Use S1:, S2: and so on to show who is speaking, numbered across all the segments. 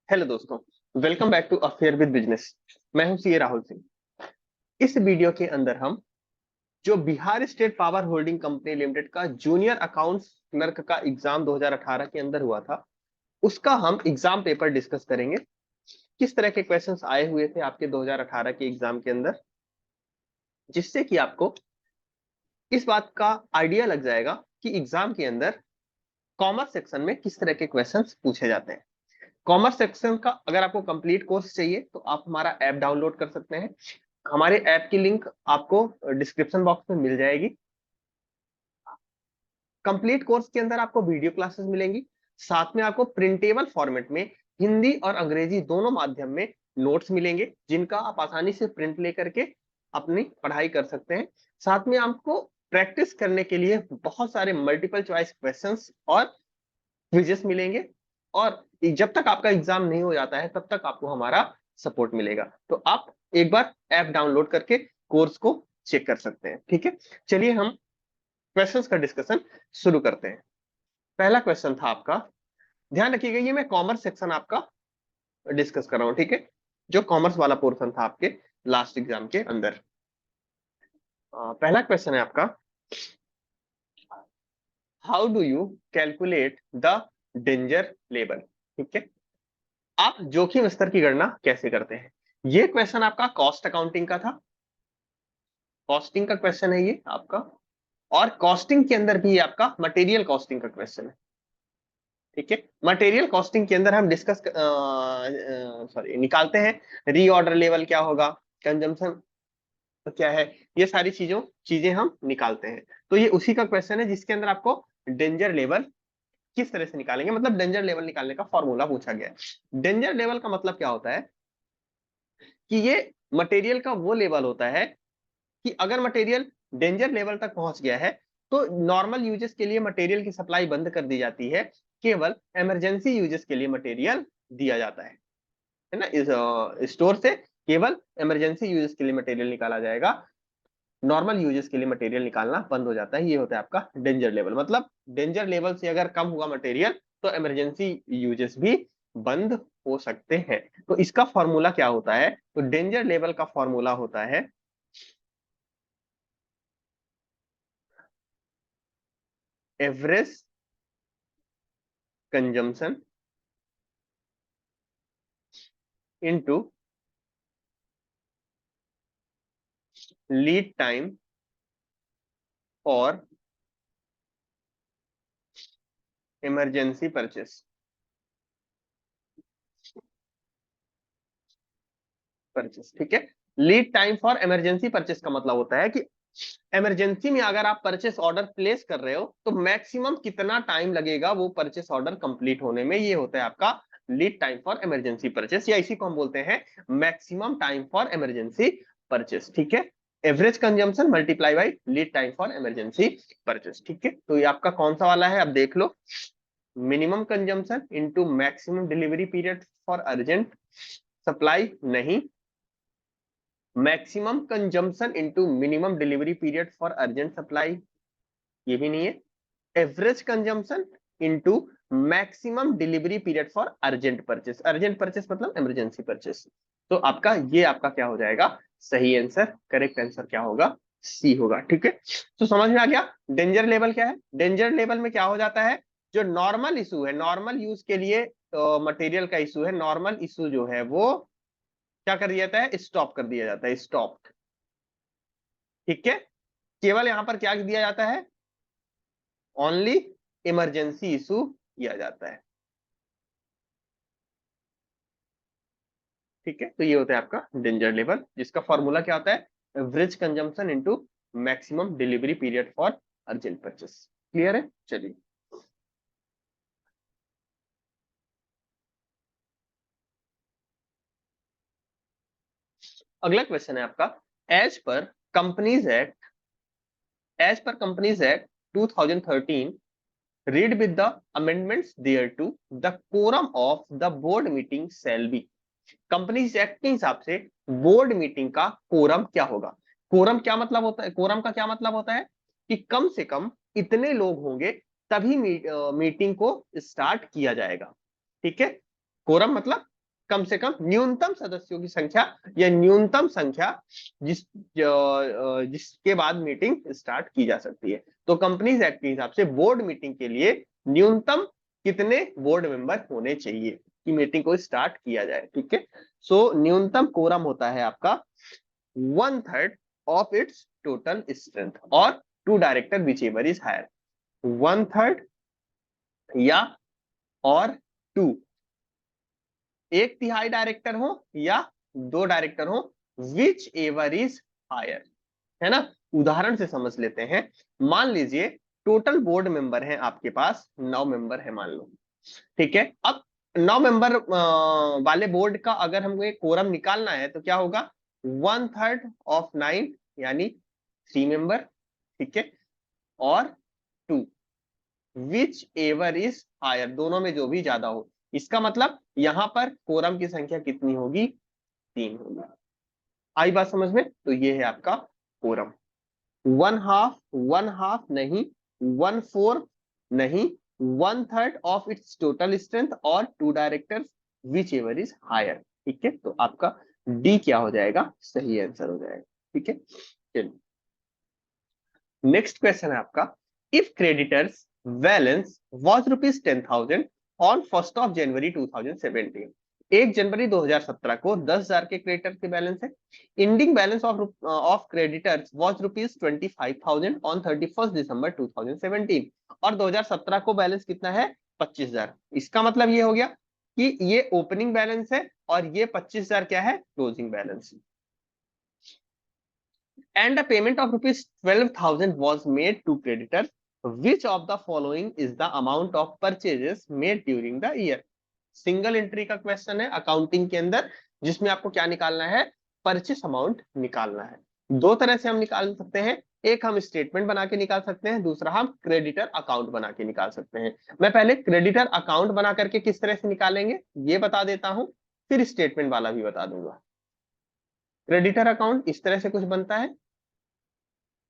S1: Hello दोस्तों, welcome back to affair with business. मैं हूं सीए राहुल सिंह। इस वीडियो के अंदर हम जो Bihar state power holding company limited का जूनियर अकाउंट्स क्लर्क का एग्जाम 2018 के अंदर हुआ था, उसका हम एग्जाम पेपर डिस्कस करेंगे। किस तरह के क्वेश्चंस आए हुए थे आपके 2018 के एग्जाम के अंदर, जिससे कि आपको इस बात का आइडिया लग जाएगा कि एग्जाम के अंदर कॉमर्स सेक्शन में किस तरह के क्वेश्चंस पूछे जाते हैं। कॉमर्स सेक्शन का अगर आपको कंप्लीट कोर्स चाहिए तो आप हमारा ऐप डाउनलोड कर सकते हैं। हमारे ऐप की लिंक आपको डिस्क्रिप्शन बॉक्स में मिल जाएगी। कंप्लीट कोर्स के अंदर आपको वीडियो क्लासेस मिलेंगी, साथ में आपको प्रिंटेबल फॉर्मेट में हिंदी और अंग्रेजी दोनों माध्यम में नोट्स मिलेंगे, जिनका आप आसानी से प्रिंट लेकर के अपनी पढ़ाई कर सकते हैं। साथ में आपको प्रैक्टिस करने के लिए बहुत सारे मल्टीपल चॉइस क्वेश्चंस और क्विजेस मिलेंगे। और जब तक आपका एग्जाम नहीं हो जाता है तब तक आपको हमारा सपोर्ट मिलेगा। तो आप एक बार ऐप डाउनलोड करके कोर्स को चेक कर सकते हैं। ठीक है, चलिए हम क्वेश्चंस का डिस्कशन शुरू करते हैं। पहला क्वेश्चन था आपका, ध्यान रखिएगा ये मैं कॉमर्स सेक्शन आपका डिस्कस कर रहा हूं। ठीक है, जो कॉमर्स वाला पोर्शन था आपके लास्ट एग्जाम के अंदर। पहला क्वेश्चन है आपका, how do you calculate the danger level. ठीक है, आप जोखिम स्तर की गणना कैसे करते हैं। ये क्वेश्चन आपका कॉस्ट अकाउंटिंग का था, कॉस्टिंग का क्वेश्चन है ये आपका। और कॉस्टिंग के अंदर भी आपका मटेरियल कॉस्टिंग का क्वेश्चन है। ठीक है, मटेरियल कॉस्टिंग के अंदर हम डिस्कस निकालते हैं रीऑर्डर लेवल क्या होगा, कंजम्पशन क्या है, ये सारी चीजें हम निकालते हैं। तो ये उसी का क्वेश्चन है जिसके अंदर आपको डेंजर लेवल किस तरह से निकालेंगे, मतलब डेंजर लेवल निकालने का फॉर्मूला पूछा गया है। डेंजर लेवल का मतलब क्या होता है कि ये मटेरियल का वो लेवल होता है कि अगर मटेरियल डेंजर लेवल तक पहुंच गया है तो नॉर्मल यूजेस के लिए मटेरियल की सप्लाई बंद कर दी जाती है, केवल इमरजेंसी यूजेस के लिए मटेरियल दिया जाता है ना। इस स्टोर से केवल इमरजेंसी यूजेस के लिए मटेरियल निकाला जाएगा, नॉर्मल यूजेस के लिए मटेरियल निकालना बंद हो जाता है। ये होता है आपका डेंजर लेवल। मतलब डेंजर लेवल से अगर कम हुआ मटेरियल तो इमरजेंसी यूजेस भी बंद हो सकते हैं। तो इसका फॉर्मूला क्या होता है, तो डेंजर लेवल का फॉर्मूला होता है average consumption into lead time और इमरजेंसी परचेस। ठीक है, lead time for emergency purchase का मतलब होता है कि इमरजेंसी में अगर आप परचेस ऑर्डर प्लेस कर रहे हो तो मैक्सिमम कितना टाइम लगेगा वो परचेस ऑर्डर कंप्लीट होने में। ये होता है आपका lead time for emergency purchase, या इसी को हम बोलते हैं maximum time for emergency purchase. ठीक है, average consumption multiply by lead time for emergency purchase. ठीक है, तो ये आपका कौन सा वाला है, अब देख लो। Minimum consumption into maximum delivery period for urgent supply नहीं, maximum consumption into minimum delivery period for urgent supply ये भी नहीं है, average consumption into maximum delivery period for urgent purchase. Urgent purchase मतलब इमरजेंसी परचेस। तो आपका ये आपका क्या हो जाएगा, सही आंसर, करेक्ट आंसर क्या होगा, सी होगा। ठीक है, तो समझ में आ गया डेंजर लेवल क्या है। डेंजर लेवल में क्या हो जाता है, जो नॉर्मल इशू है, नॉर्मल यूज के लिए मटेरियल का इशू है, नॉर्मल इशू जो है वो क्या कर दिया जाता है, स्टॉप कर दिया जाता है, स्टॉप। ठीक है, केवल यहां पर क्या दिया जाता है, ओनली इमरजेंसी इशू किया जाता है। ठीक है, तो ये होता है आपका डेंजर लेवल, जिसका फॉर्मूला क्या होता है, average consumption into maximum delivery period for urgent purchase. Clear है, चलिए। अगला क्वेश्चन है आपका, एज पर कंपनीज एक्ट, एज पर companies act 2013 read with the amendments thereto the quorum of the board meeting shall be। Companies act के हिसाब से बोर्ड मीटिंग का कोरम क्या होगा। कोरम क्या मतलब होता है, कोरम का क्या मतलब होता है कि कम से कम इतने लोग होंगे तभी मीटिंग को स्टार्ट किया जाएगा। ठीक है, कोरम मतलब कम से कम न्यूनतम सदस्यों की संख्या या न्यूनतम संख्या जिसके बाद मीटिंग स्टार्ट की जा सकती है। तो कंपनीज एक्ट के हिसाब से बोर्ड मीटिंग के लिए न्यूनतम कितने बोर्ड मेंबर होने चाहिए कि मीटिंग को स्टार्ट किया जाए। ठीक है, सो न्यूनतम कोरम होता है आपका 1/3 ऑफ इट्स टोटल स्ट्रेंथ और two director whichever is higher. 1/3 या और 2, 1/3 डायरेक्टर हो या 2 डायरेक्टर हो, विच एवर इज हायर, है ना। उदाहरण से समझ लेते हैं। मान लीजिए टोटल बोर्ड मेंबर है आपके पास 9 मेंबर है मान लो। ठीक है, अब 9 मेंबर वाले बोर्ड का अगर हमको एक कोरम निकालना है तो क्या होगा, 1/3 ऑफ 9 यानी 3 मेंबर। ठीक है, और 2 विच एवर इज हायर, दोनों में जो भी ज्यादा हो। इसका मतलब यहां पर कोरम की संख्या कितनी होगी, 3 होगी। आई बात समझ में? तो ये है आपका कोरम। 1/2 नहीं, 1/4 नहीं, 1/3 ऑफ इट्स टोटल स्ट्रेंथ और 2 directors whichever is higher. ठीक है, तो आपका डी क्या हो जाएगा, सही आंसर हो जाएगा। ठीक है, चलिए नेक्स्ट क्वेश्चन है आपका। If creditors balance was ₹10,000 on 1st of January 2017, 1 जनवरी 2017 को 10,000 के क्रेडिटर के बैलेंस है। Ending balance of creditors was ₹25,000 on 31st दिसंबर 2017, और 2017 को बैलेंस कितना है, 25,000। इसका मतलब ये हो गया कि ये ओपनिंग बैलेंस है और ये 25,000 क्या है, closing balance. and a payment of ₹12,000 was made to creditors. Which of the following is the amount of purchases made during the year? Single entry का क्वेश्चन है अकाउंटिंग के अंदर, जिसमें आपको क्या निकालना है, परचेस अमाउंट निकालना है। दो तरह से हम निकाल सकते हैं, एक हम स्टेटमेंट बना के निकाल सकते हैं, दूसरा हम क्रेडिटर अकाउंट बना के निकाल सकते हैं। मैं पहले क्रेडिटर अकाउंट बना करके किस तरह से निकालेंगे ये बता देता हूं, फिर स्टेटमेंट वाला भी बता दूंगा। क्रेडिटर अकाउंट इस तरह से कुछ बनता है।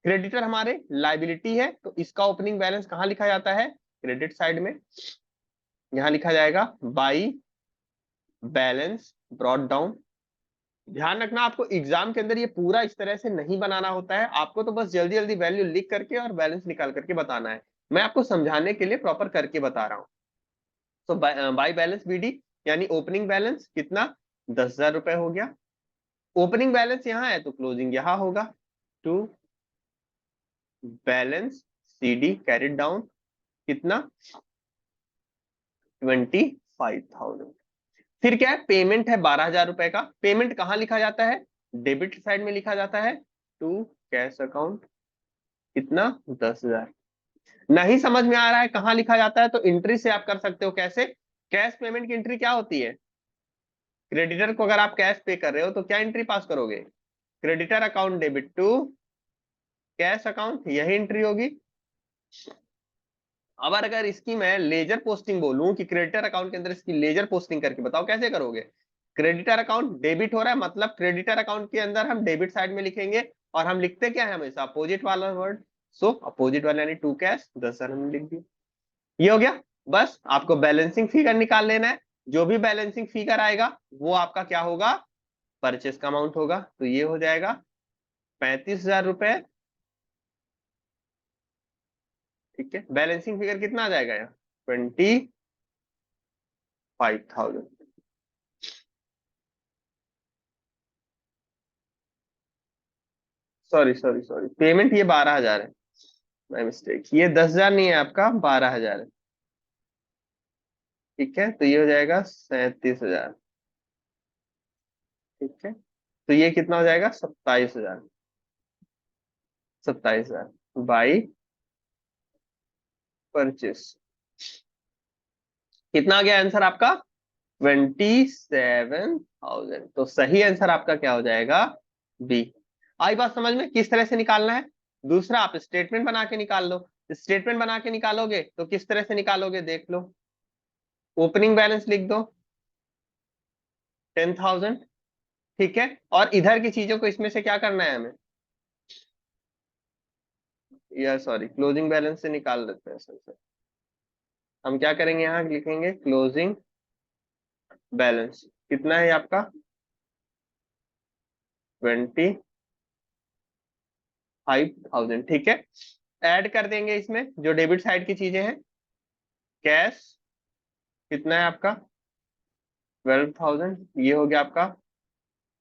S1: क्रेडिटर हमारे लाइबिलिटी है, तो इसका ओपनिंग बैलेंस कहां लिखा जाता है, क्रेडिट साइड में। यहां लिखा जाएगा बाई बैलेंस ब्रॉट डाउन। ध्यान रखना, आपको एग्जाम के अंदर ये पूरा इस तरह से नहीं बनाना होता है, आपको तो बस जल्दी जल्दी वैल्यू लिख करके और बैलेंस निकाल करके बताना है। मैं आपको समझाने के लिए प्रॉपर करके बता रहा हूँ। तो बाई बैलेंस बीडी यानी ओपनिंग बैलेंस कितना, 10,000 रुपए हो गया। ओपनिंग बैलेंस यहाँ है तो क्लोजिंग यहाँ होगा, to balance CD carried down कितना, 25,000। फिर क्या है, पेमेंट है 12,000 रुपए का। पेमेंट कहां लिखा जाता है, डेबिट साइड में लिखा जाता है, टू कैश अकाउंट कितना, 10,000। नहीं समझ में आ रहा है कहां लिखा जाता है, तो एंट्री से आप कर सकते हो। कैसे, कैश पेमेंट की एंट्री क्या होती है, क्रेडिटर को अगर आप कैश पे कर रहे हो तो क्या एंट्री पास करोगे, creditor account debit to cash account, यही एंट्री होगी। अब अगर इसकी मैं लेजर पोस्टिंग बोलूं कि क्रेडिटर अकाउंट के अंदर इसकी लेजर पोस्टिंग करके बताओ कैसे करोगे। क्रेडिटर अकाउंट डेबिट हो रहा है, मतलब क्रेडिटर अकाउंट के अंदर हम डेबिट साइड में लिखेंगे, और हम लिखते क्या है हमेशा, अपोजिट वाला वर्ड। सो अपोजिट वाला यानी टू कैश, 10,000 हमने लिख दिया। ये हो गया। बस आपको बैलेंसिंग फिगर निकाल लेना है, जो भी बैलेंसिंग फिगर आएगा वो आपका क्या होगा, परचेस का अमाउंट होगा। तो ये हो जाएगा 35,000 रुपए। ठीक है, बैलेंसिंग फिगर कितना आ जाएगा यहाँ, 25,000। सॉरी सॉरी सॉरी, पेमेंट ये 12,000 है, माय मिस्टेक, ये 10,000 नहीं है आपका, 12,000 है। ठीक है, तो ये हो जाएगा 37,000। ठीक है, तो ये कितना हो जाएगा, 27,000। 27,000 बाई परचेस। कितना आ गया आंसर आपका, 27,000। तो सही आंसर आपका क्या हो जाएगा, बी। आई बात समझ में, किस तरह से निकालना है। दूसरा आप स्टेटमेंट बना के निकाल लो। स्टेटमेंट बना के निकालोगे तो किस तरह से निकालोगे देख लो। ओपनिंग बैलेंस लिख दो 10,000। ठीक है, और इधर की चीजों को इसमें से क्या करना है हमें, या सॉरी क्लोजिंग बैलेंस से निकाल लेते हैं सर से। हम क्या करेंगे, यहाँ लिखेंगे क्लोजिंग बैलेंस। कितना है आपका 25,000, ठीक है। ऐड कर देंगे इसमें जो डेबिट साइड की चीजें हैं। कैश कितना है आपका 12,000, ये हो गया आपका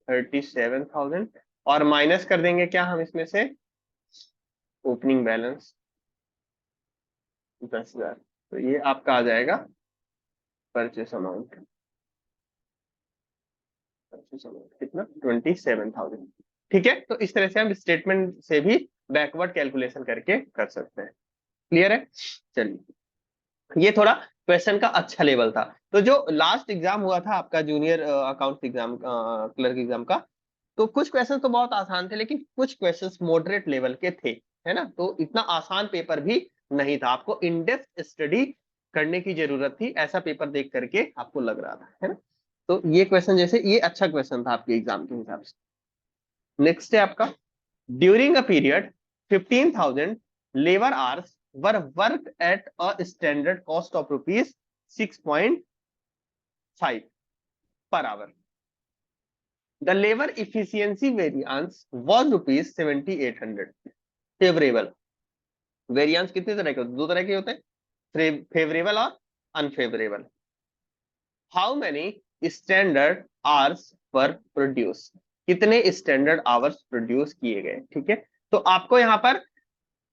S1: 37,000, और माइनस कर देंगे क्या हम इसमें से ओपनिंग बैलेंस 10,000। तो ये आपका आ जाएगा परचेस अमाउंट। कितना 27,000, ठीक है। तो इस तरह से हम स्टेटमेंट से भी बैकवर्ड कैलकुलेशन करके कर सकते हैं। क्लियर है? चलिए, ये थोड़ा क्वेश्चन का अच्छा लेवल था। तो जो लास्ट एग्जाम हुआ था आपका junior account exam, clerk exam का, तो कुछ क्वेश्चन तो बहुत आसान थे, लेकिन कुछ क्वेश्चंस मॉडरेट लेवल के थे, है ना। तो इतना आसान पेपर भी नहीं था, आपको इन डेप्थ स्टडी करने की जरूरत थी, ऐसा पेपर देख करके आपको लग रहा था, है ना। तो ये क्वेश्चन, जैसे ये अच्छा क्वेश्चन था आपके एग्जाम के हिसाब से। नेक्स्ट है आपका, during a period 15,000 labour hours were work at a standard cost of ₹6.5 per hour. The labor efficiency variance was ₹7,800. Favourable variance कितने तरह के होते हैं? दो तरह के होते हैं, फेवरेबल और unfavourable. How many standard hours per produce, कितने स्टैंडर्ड आवर्स प्रोड्यूस किए गए, ठीक है। तो आपको यहाँ पर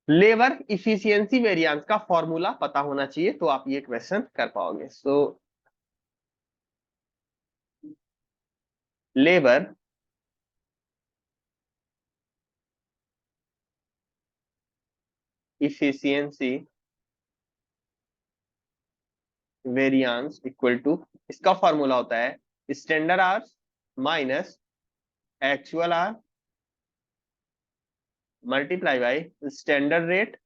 S1: लेबर इफिशियंसी वेरिएंस का फॉर्मूला पता होना चाहिए, तो आप ये क्वेश्चन कर पाओगे। So labour efficiency variance equal to, इसका फॉर्मूला होता है standard hours minus actual hour multiply by standard rate,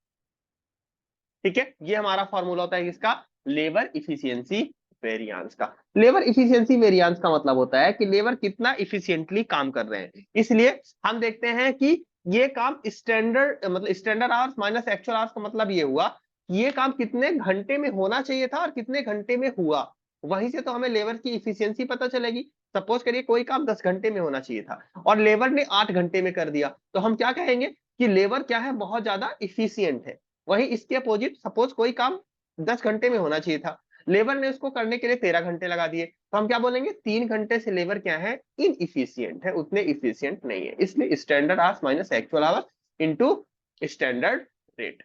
S1: ठीक है। ये हमारा फॉर्मूला होता है किसका, लेबर इफिशियंसी वेरिएंस का। लेबर इफिशियंसी वेरिएंस का मतलब होता है कि लेबर कितना इफिशियंटली काम कर रहे हैं। इसलिए हम देखते हैं कि ये काम स्टैंडर्ड, मतलब standard hours minus actual hours का मतलब ये हुआ कि ये काम कितने घंटे में होना चाहिए था और कितने घंटे में हुआ। वहीं से तो हमें लेबर की इफिशियंसी पता चलेगी। सपोज करिए कोई काम 10 घंटे में होना चाहिए था और लेबर ने 8 घंटे में कर दिया, तो हम क्या कहेंगे कि लेबर क्या है, बहुत ज्यादा इफिशियंट है। वहीं इसके अपोजिट, सपोज कोई काम 10 घंटे में होना चाहिए था, लेबर ने उसको करने के लिए 13 घंटे लगा दिए, तो हम क्या बोलेंगे, 3 घंटे से लेबर क्या है, इनइफिशियंट है, उतने इफिशियंट नहीं है। इसलिए standard hours minus actual hours into standard rate.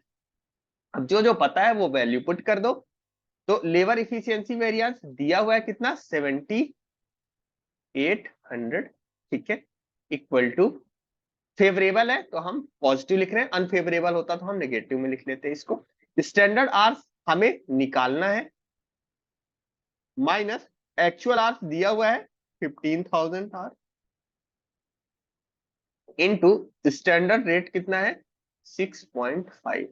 S1: अब जो जो पता है वो वैल्यू पुट कर दो। तो लेबर इफिशियंसी वेरिएंस दिया हुआ है कितना, 7,800, ठीक है, इक्वल टू, फेवरेबल है तो हम पॉजिटिव लिख रहे हैं, अनफेवरेबल होता तो हम नेगेटिव में लिख लेते हैं इसको। स्टैंडर्ड आवर्स हमें निकालना है माइनस एक्चुअल आवर्स दिया हुआ है 15,000 आवर इनटू स्टैंडर्ड रेट कितना है 6.5।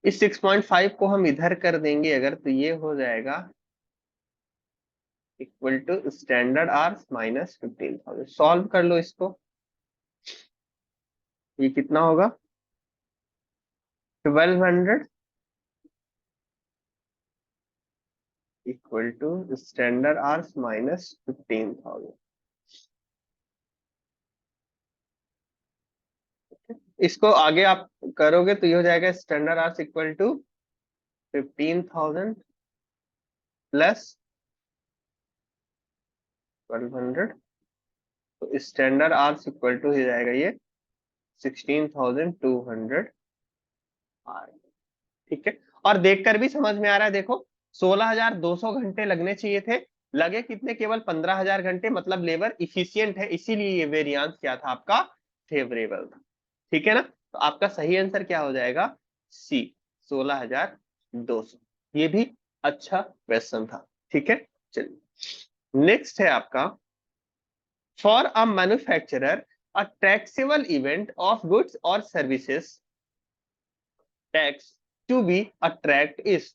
S1: इस 6.5 को हम इधर कर देंगे अगर, तो ये हो जाएगा equal to standard hours minus 15,000। Solve कर लो इसको, ये कितना होगा 1200 equal to standard hours minus 15,000। इसको आगे आप करोगे तो ये हो जाएगा standard hours equal to 15,000 plus 1200, तो स्टैंडर्ड आवर्स इक्वल टू हो जाएगा ये 16,200 आर, ठीक है। और देखकर भी समझ में आ रहा है, देखो 16,200 घंटे लगने चाहिए थे, लगे कितने, केवल 15,000 घंटे, मतलब लेबर इफिशियंट है, इसीलिए ये वेरिएंस क्या था आपका, फेवरेबल था, ठीक है ना। तो आपका सही आंसर क्या हो जाएगा, सी, 16,200। ये भी अच्छा क्वेश्चन था, ठीक है। चलिए, नेक्स्ट है आपका, for a manufacturer a taxable event of goods और services tax to be attract is,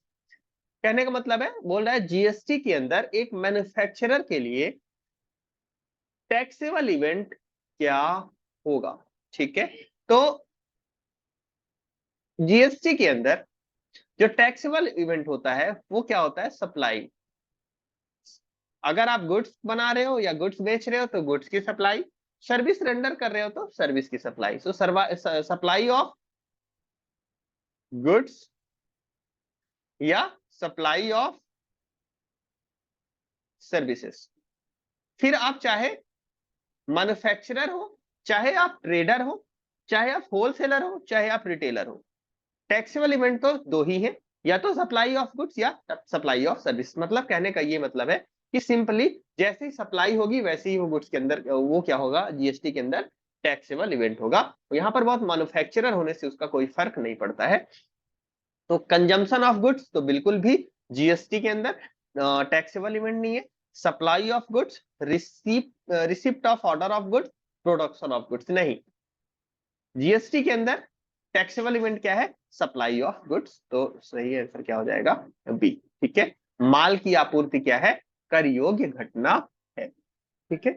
S1: कहने का मतलब है, बोल रहा है जीएसटी के अंदर एक मैन्युफैक्चरर के लिए टैक्सेबल इवेंट क्या होगा, ठीक है। तो जीएसटी के अंदर जो टैक्सेबल इवेंट होता है वो क्या होता है, सप्लाई। अगर आप गुड्स बना रहे हो या गुड्स बेच रहे हो तो गुड्स की सप्लाई, सर्विस रेंडर कर रहे हो तो सर्विस की supply. So supply of goods या सप्लाई ऑफ सर्विसेज। फिर आप चाहे मैन्युफैक्चरर हो, चाहे आप ट्रेडर हो, चाहे आप होलसेलर हो, चाहे आप रिटेलर हो, टैक्सेबल इवेंट तो दो ही है, या तो सप्लाई ऑफ गुड्स या सप्लाई ऑफ सर्विस। मतलब कहने का ये मतलब है कि सिंपली जैसे ही सप्लाई होगी वैसे ही वो गुड्स के अंदर वो क्या होगा, जीएसटी के अंदर टैक्सेबल इवेंट होगा। यहाँ पर बहुत मैन्युफैक्चरर होने से उसका कोई फर्क नहीं पड़ता है। तो कंजम्पशन ऑफ गुड्स तो बिल्कुल भी जीएसटी के अंदर टैक्सेबल इवेंट नहीं है। Supply of goods, receipt of order of goods, production of goods नहीं। जीएसटी के अंदर टैक्सेबल इवेंट क्या है, सप्लाई ऑफ गुड्स। तो सही आंसर क्या हो जाएगा, बी। ठीक है, माल की आपूर्ति क्या है, कर योग्य घटना है। ठीक है,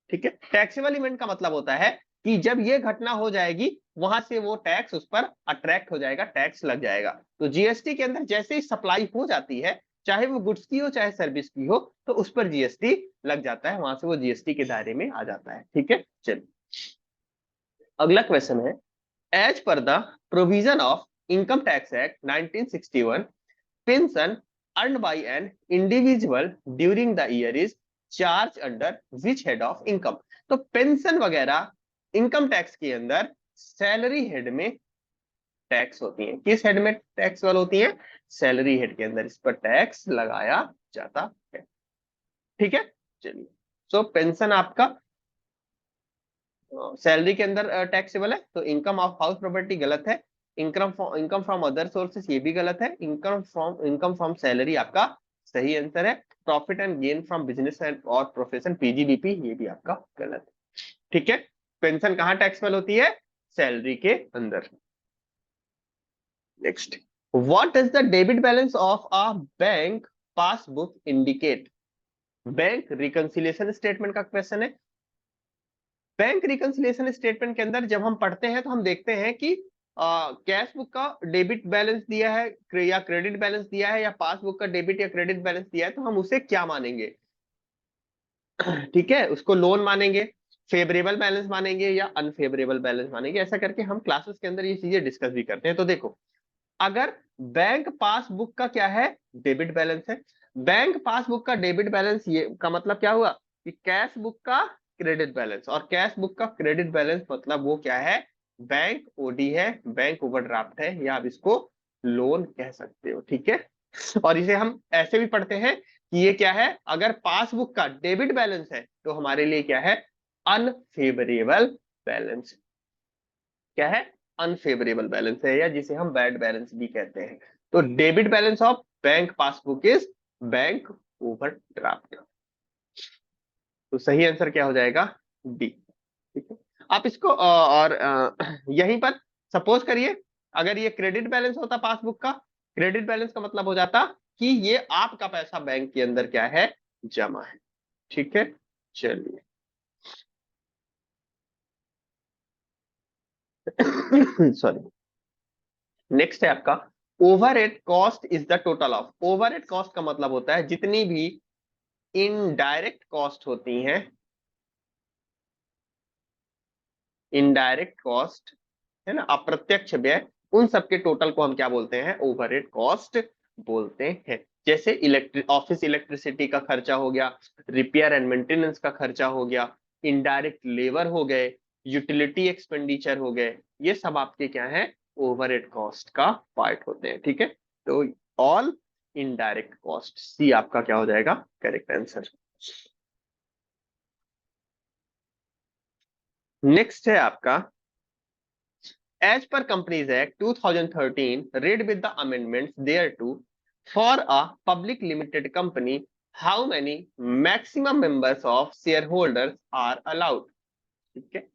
S1: ठीक है। टैक्सेबल इवेंट का मतलब होता है कि जब ये घटना हो जाएगी वहां से वो टैक्स उस पर अट्रैक्ट हो जाएगा, टैक्स लग जाएगा। तो जीएसटी के अंदर जैसे ही सप्लाई हो जाती है, चाहे वो गुड्स की हो चाहे सर्विस की हो, तो उस पर जीएसटी लग जाता है, वहां से वो जीएसटी के दायरे में आ जाता है। ठीक है, चलिए अगला क्वेश्चन है, as per the provision of income tax act 1961, pension earned by an individual during the year is charged under which head of income? तो पेंशन वगैरह इनकम टैक्स के अंदर सैलरी हेड में टैक्स होती है। किस हेड में टैक्सेबल होती है, सैलरी हेड के अंदर इस पर टैक्स लगाया जाता है। ठीक है, चलिए। सो पेंशन आपका सैलरी के अंदर टैक्सेबल है, तो इनकम ऑफ हाउस प्रॉपर्टी गलत है। इनकम फ्रॉम अदर सोर्सेस ये भी गलत है। इनकम फ्रॉम सैलरी आपका सही आंसर है। Profit and gain from business and और प्रोफेशन पीजीबीपी ये भी आपका गलत है। ठीक है, पेंशन कहाँ टैक्सेबल होती है, सैलरी के अंदर। Next, what does the debit balance of a bank passbook indicate? Bank reconciliation statement का क्वेश्चन है। बैंक रिकंसिलिएशन स्टेटमेंट के अंदर जब हम पढ़ते हैं तो हम देखते हैं कि कैश बुक का डेबिट बैलेंस दिया है या क्रेडिट बैलेंस दिया है, या पासबुक का डेबिट या क्रेडिट बैलेंस दिया है, तो हम उसे क्या मानेंगे? ठीक है, उसको लोन मानेंगे, फेवरेबल बैलेंस मानेंगे या अनफेवरेबल बैलेंस मानेंगे। ऐसा करके हम क्लासेस के अंदर ये चीजें डिस्कस भी करते हैं। तो देखो, अगर बैंक पासबुक का क्या है, डेबिट बैलेंस है, बैंक पासबुक का डेबिट बैलेंस, ये का मतलब क्या हुआ कि कैश बुक का क्रेडिट बैलेंस, और कैश बुक का क्रेडिट बैलेंस मतलब वो क्या है, बैंक ओडी है, बैंक ओवरड्राफ्ट है, या आप इसको लोन कह सकते हो। ठीक है, और इसे हम ऐसे भी पढ़ते हैं कि ये क्या है, अगर पासबुक का डेबिट बैलेंस है तो हमारे लिए क्या है, अनफेवरेबल बैलेंस। क्या है, अनफेवरेबल बैलेंस है, या जिसे हम बैड बैलेंस भी कहते हैं। तो debit balance of bank passbook is bank overdraft. तो सही आंसर क्या हो जाएगा, डी। ठीक है, आप इसको और यहीं पर सपोज करिए, अगर ये क्रेडिट बैलेंस होता पासबुक का, क्रेडिट बैलेंस का मतलब हो जाता कि ये आपका पैसा बैंक के अंदर क्या है, जमा है। ठीक है, चलिए सॉरी। नेक्स्ट है आपका, overhead cost is the total of. Overhead cost का मतलब होता है जितनी भी इनडायरेक्ट कॉस्ट होती हैं, इनडायरेक्ट कॉस्ट है ना, अप्रत्यक्ष व्यय, उन सबके टोटल को हम क्या बोलते हैं, ओवरहेड कॉस्ट बोलते हैं। जैसे ऑफिस इलेक्ट्रिसिटी का खर्चा हो गया, रिपेयर एंड मेंटेनेंस का खर्चा हो गया, इनडायरेक्ट लेबर हो गए, यूटिलिटी एक्सपेंडिचर हो गए, ये सब आपके क्या है, ओवरहेड कॉस्ट का पार्ट होते हैं। ठीक है, तो ऑल इनडायरेक्ट कॉस्ट, सी आपका क्या हो जाएगा, करेक्ट आंसर। नेक्स्ट है आपका, as per Companies Act 2013, read with the amendments thereto, for a public limited company, how many maximum members of shareholders are allowed? ठीक है,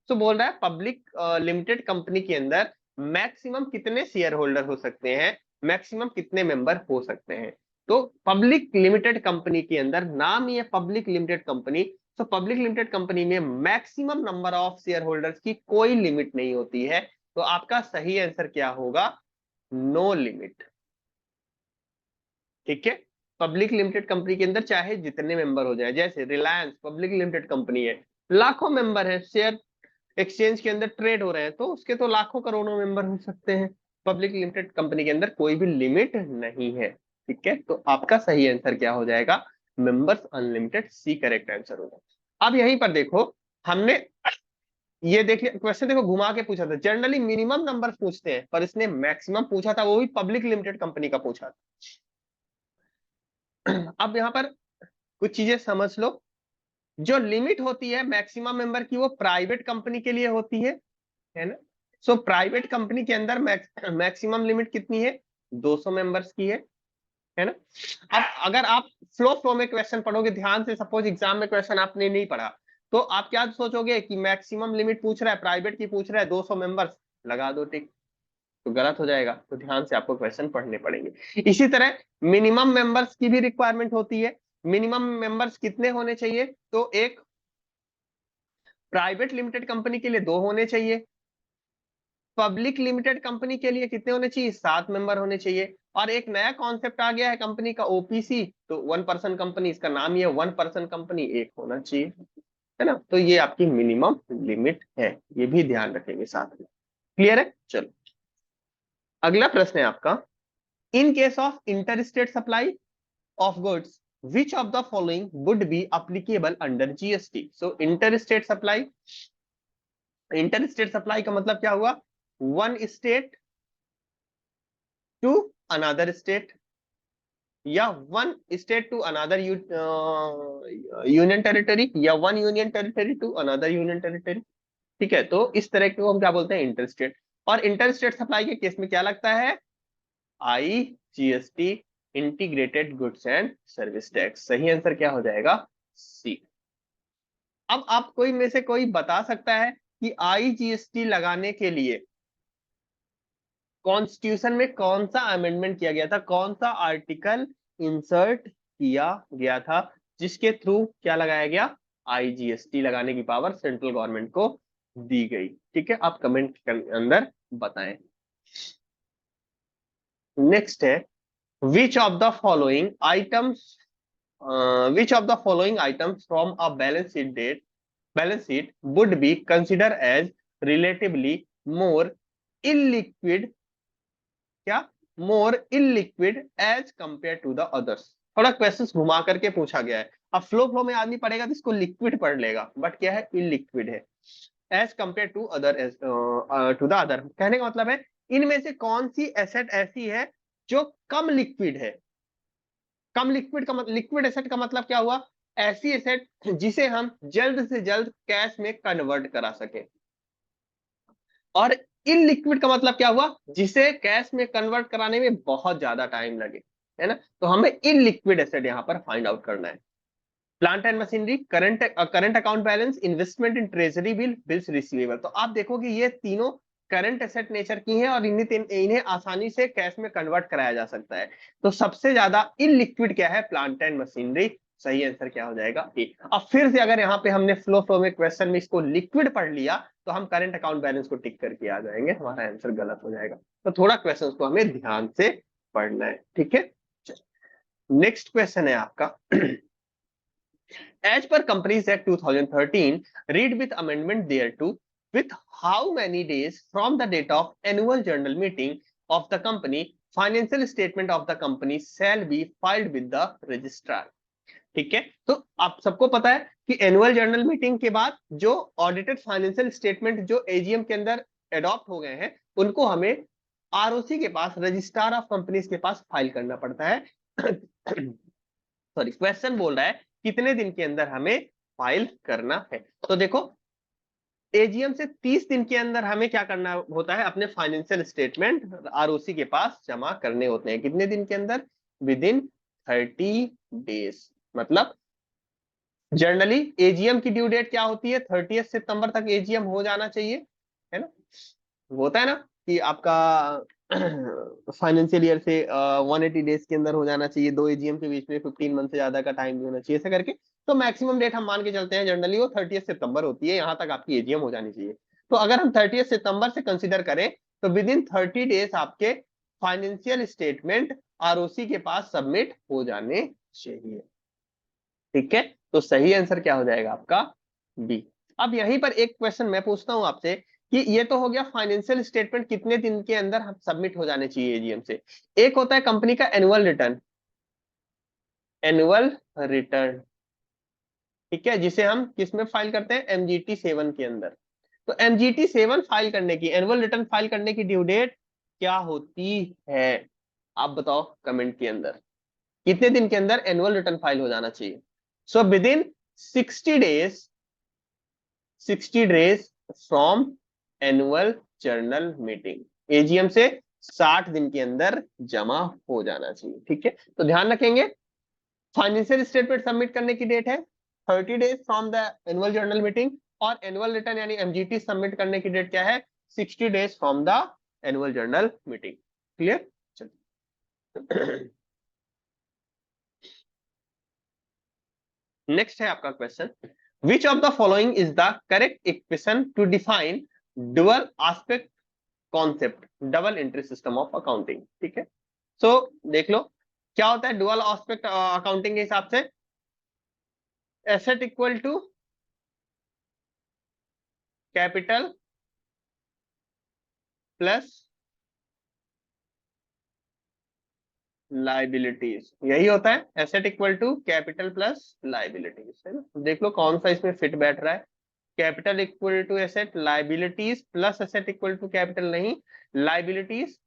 S1: तो बोल रहा है पब्लिक लिमिटेड कंपनी के अंदर मैक्सिमम कितने शेयर होल्डर हो सकते हैं, मैक्सिमम कितने मेंबर हो सकते हैं। तो पब्लिक लिमिटेड कंपनी के अंदर, नाम ही है पब्लिक लिमिटेड कंपनी, तो पब्लिक लिमिटेड कंपनी में maximum number of share holders की कोई लिमिट नहीं होती है। तो आपका सही आंसर क्या होगा, नो लिमिट। ठीक है, पब्लिक लिमिटेड कंपनी के अंदर चाहे जितने मेंबर हो जाए, जैसे रिलायंस पब्लिक लिमिटेड कंपनी है, लाखों मेंबर है, शेयर एक्सचेंज के अंदर ट्रेड हो रहे हैं, तो उसके तो लाखों करोड़ों मेंबर हो सकते हैं। पब्लिक लिमिटेड कंपनी के अंदर कोई भी लिमिट नहीं है। ठीक है, तो आपका सही आंसर क्या हो जाएगा? Members unlimited, C correct answer होगा। अब यहीं पर देखो, हमने ये देखिए क्वेश्चन, देखो घुमा के पूछा था, जनरली मिनिमम नंबर पूछते हैं, पर इसने मैक्सिमम पूछा था, वो भी पब्लिक लिमिटेड कंपनी का पूछा था। अब यहाँ पर कुछ चीजें समझ लो। जो लिमिट होती है मैक्सिमम मेंबर की, वो प्राइवेट कंपनी के लिए होती है ना। सो प्राइवेट कंपनी के अंदर मैक्सिमम लिमिट कितनी है? 200 मेंबर्स की है ना। अब अगर आप फ्लो में क्वेश्चन पढ़ोगे ध्यान से, सपोज एग्जाम में क्वेश्चन आपने नहीं पढ़ा, तो आप क्या सोचोगे कि मैक्सिमम लिमिट पूछ रहा है, प्राइवेट की पूछ रहा है, 200 मेंबर्स, लगा दो टिक, तो गलत हो जाएगा। तो ध्यान से आपको क्वेश्चन पढ़ने पड़ेंगे। इसी तरह मिनिमम मेंबर्स की भी रिक्वायरमेंट होती है। मिनिमम मेंबर्स कितने होने चाहिए? तो एक प्राइवेट लिमिटेड कंपनी के लिए 2 होने चाहिए, पब्लिक लिमिटेड कंपनी के लिए कितने होने चाहिए? 7 मेंबर होने चाहिए। और एक नया कॉन्सेप्ट आ गया है कंपनी का, ओपीसी, तो 1 पर्सन कंपनी, इसका नाम ही है 1 पर्सन कंपनी, एक होना चाहिए, है ना। तो ये आपकी मिनिमम लिमिट है, ये भी ध्यान रखेंगे साथ में। क्लियर है? चलो अगला प्रश्न है आपका, in case of inter state supply of goods, which of the following would be applicable under GST? So interstate supply, interstate supply का मतलब क्या हुआ? One state to another state, या one state to another union territory, या one union territory to another union territory. ठीक है, तो इस तरह को हम क्या बोलते हैं? इंटरस्टेट। और इंटरस्टेट सप्लाई के केस में क्या लगता है? IGST, integrated goods and service tax. सही आंसर क्या हो जाएगा? सी। अब आप कोई में से कोई बता सकता है कि IGST लगाने के लिए कॉन्स्टिट्यूशन में कौन सा अमेंडमेंट किया गया था, कौन सा आर्टिकल इंसर्ट किया गया था, जिसके थ्रू क्या लगाया गया? IGST लगाने की पावर सेंट्रल गवर्नमेंट को दी गई। ठीक है, आप कमेंट के अंदर बताएं। नेक्स्ट है, which of the following items which of the following items from a balance sheet would be considered as relatively more illiquid, क्या? more illiquid as compared to the others। थोड़ा क्वेश्चंस घुमा करके पूछा गया है। अब फ्लो में आदमी पढ़ेगा तो इसको लिक्विड पढ़ लेगा, बट क्या है? इलिक्विड है। As compare to other, to the other कहने का मतलब है इनमें से कौन सी एसेट ऐसी है जो कम लिक्विड है। कम लिक्विड का मतलब, लिक्विड एसेट का मतलब क्या हुआ? ऐसी एसेट जिसे हम जल्द से जल्द कैश में कन्वर्ट करा सके। और इनलिक्विड का मतलब क्या हुआ? जिसे कैश में कन्वर्ट कराने में बहुत ज्यादा टाइम लगे, है ना। तो हमें इनलिक्विड एसेट यहां पर फाइंड आउट करना है। Plant and machinery, current account balance, investment in treasury bill, bills receivable. तो आप देखोगे ये तीनों करंट एसेट नेचर की हैं और इन्हें आसानी से कैश में कन्वर्ट कराया जा सकता है। तो सबसे ज्यादा इनलिक्विड क्या है? Plant and machinery. सही आंसर क्या हो जाएगा? ए। अब फिर से अगर यहाँ पे हमने फ्लो में क्वेश्चन में इसको लिक्विड पढ़ लिया, तो हम करंट अकाउंट बैलेंस को टिक करके आ जाएंगे, हमारा आंसर गलत हो जाएगा। तो थोड़ा क्वेश्चन को हमें ध्यान से पढ़ना है। ठीक है, नेक्स्ट क्वेश्चन है आपका, as per Companies Act 2013, read with amendment thereto, with how many days from the date of annual general meeting of the company, financial statement of the company shall be filed with the registrar। ठीक है, तो आप सबको पता है कि annual general meeting के बाद जो ऑडिटेड फाइनेंशियल स्टेटमेंट जो एजीएम के अंदर एडॉप्ट हो गए हैं, उनको हमें आरओसी के पास, रजिस्ट्रार ऑफ कंपनीज के पास फाइल करना पड़ता है। सॉरी, क्वेश्चन बोल रहा है कितने दिन के अंदर हमें फाइल करना है। तो देखो, एजीएम से 30 दिन के अंदर हमें क्या करना होता है? अपने फाइनेंशियल स्टेटमेंट आरओसी के पास जमा करने होते हैं। कितने दिन के अंदर? With in 30 days. मतलब जनरली एजीएम की ड्यू डेट क्या होती है? 30 सितंबर तक एजीएम हो जाना चाहिए, है ना। होता है ना कि आपका फाइनेंशियल ईयर से 180 डेज के अंदर हो जाना चाहिए, दो एजीएम के बीच में 15 मंथ से ज्यादा का टाइम भी होना चाहिए, ऐसा करके। तो मैक्सिमम डेट हम मान के चलते हैं जनरली वो 30 सितंबर होती है, यहाँ तक आपकी एजीएम हो जानी चाहिए। तो अगर हम 30 सितंबर से कंसिडर करें, तो विद इन 30 डेज आपके फाइनेंशियल स्टेटमेंट आरओसी के पास सबमिट हो जाने चाहिए। ठीक है, तो सही आंसर क्या हो जाएगा आपका? बी। अब यहीं पर एक क्वेश्चन मैं पूछता हूं आपसे कि ये तो हो गया फाइनेंशियल स्टेटमेंट कितने दिन के अंदर हम सबमिट हो जाने चाहिए एजीएम से। एक होता है कंपनी का एनुअल रिटर्न, एनुअल रिटर्न, ठीक है, जिसे हम किस में फाइल करते हैं? एमजीटी 7 के अंदर। तो एमजीटी 7 फाइल करने की, एनुअल रिटर्न फाइल करने की ड्यू डेट क्या होती है? आप बताओ कमेंट के अंदर, कितने दिन के अंदर एनुअल रिटर्न फाइल हो जाना चाहिए? So with in 60 days, 60 days from annual journal meeting, AGM से 60 दिन के अंदर जमा हो जाना चाहिए। ठीक है, तो ध्यान रखेंगे फाइनेंशियल स्टेटमेंट सबमिट करने की डेट है 30 days from the annual journal meeting, और एनुअल रिटर्न यानी एमजीटी सबमिट करने की डेट क्या है? 60 days from the annual journal meeting. Clear? चलिए नेक्स्ट है आपका question, which of the following is the correct equation two define dual aspect concept double entry system of accounting. ठीक है, सो देख लो क्या होता है डुअल एस्पेक्ट अकाउंटिंग के हिसाब से? Asset equal to capital plus liabilities, यही होता है asset equal to capital plus liabilities, है ना? देख लो कौन सा इसमें फिट बैठ रहा है। Capital equal to asset, liabilities plus asset equal to capital नहीं, liabilities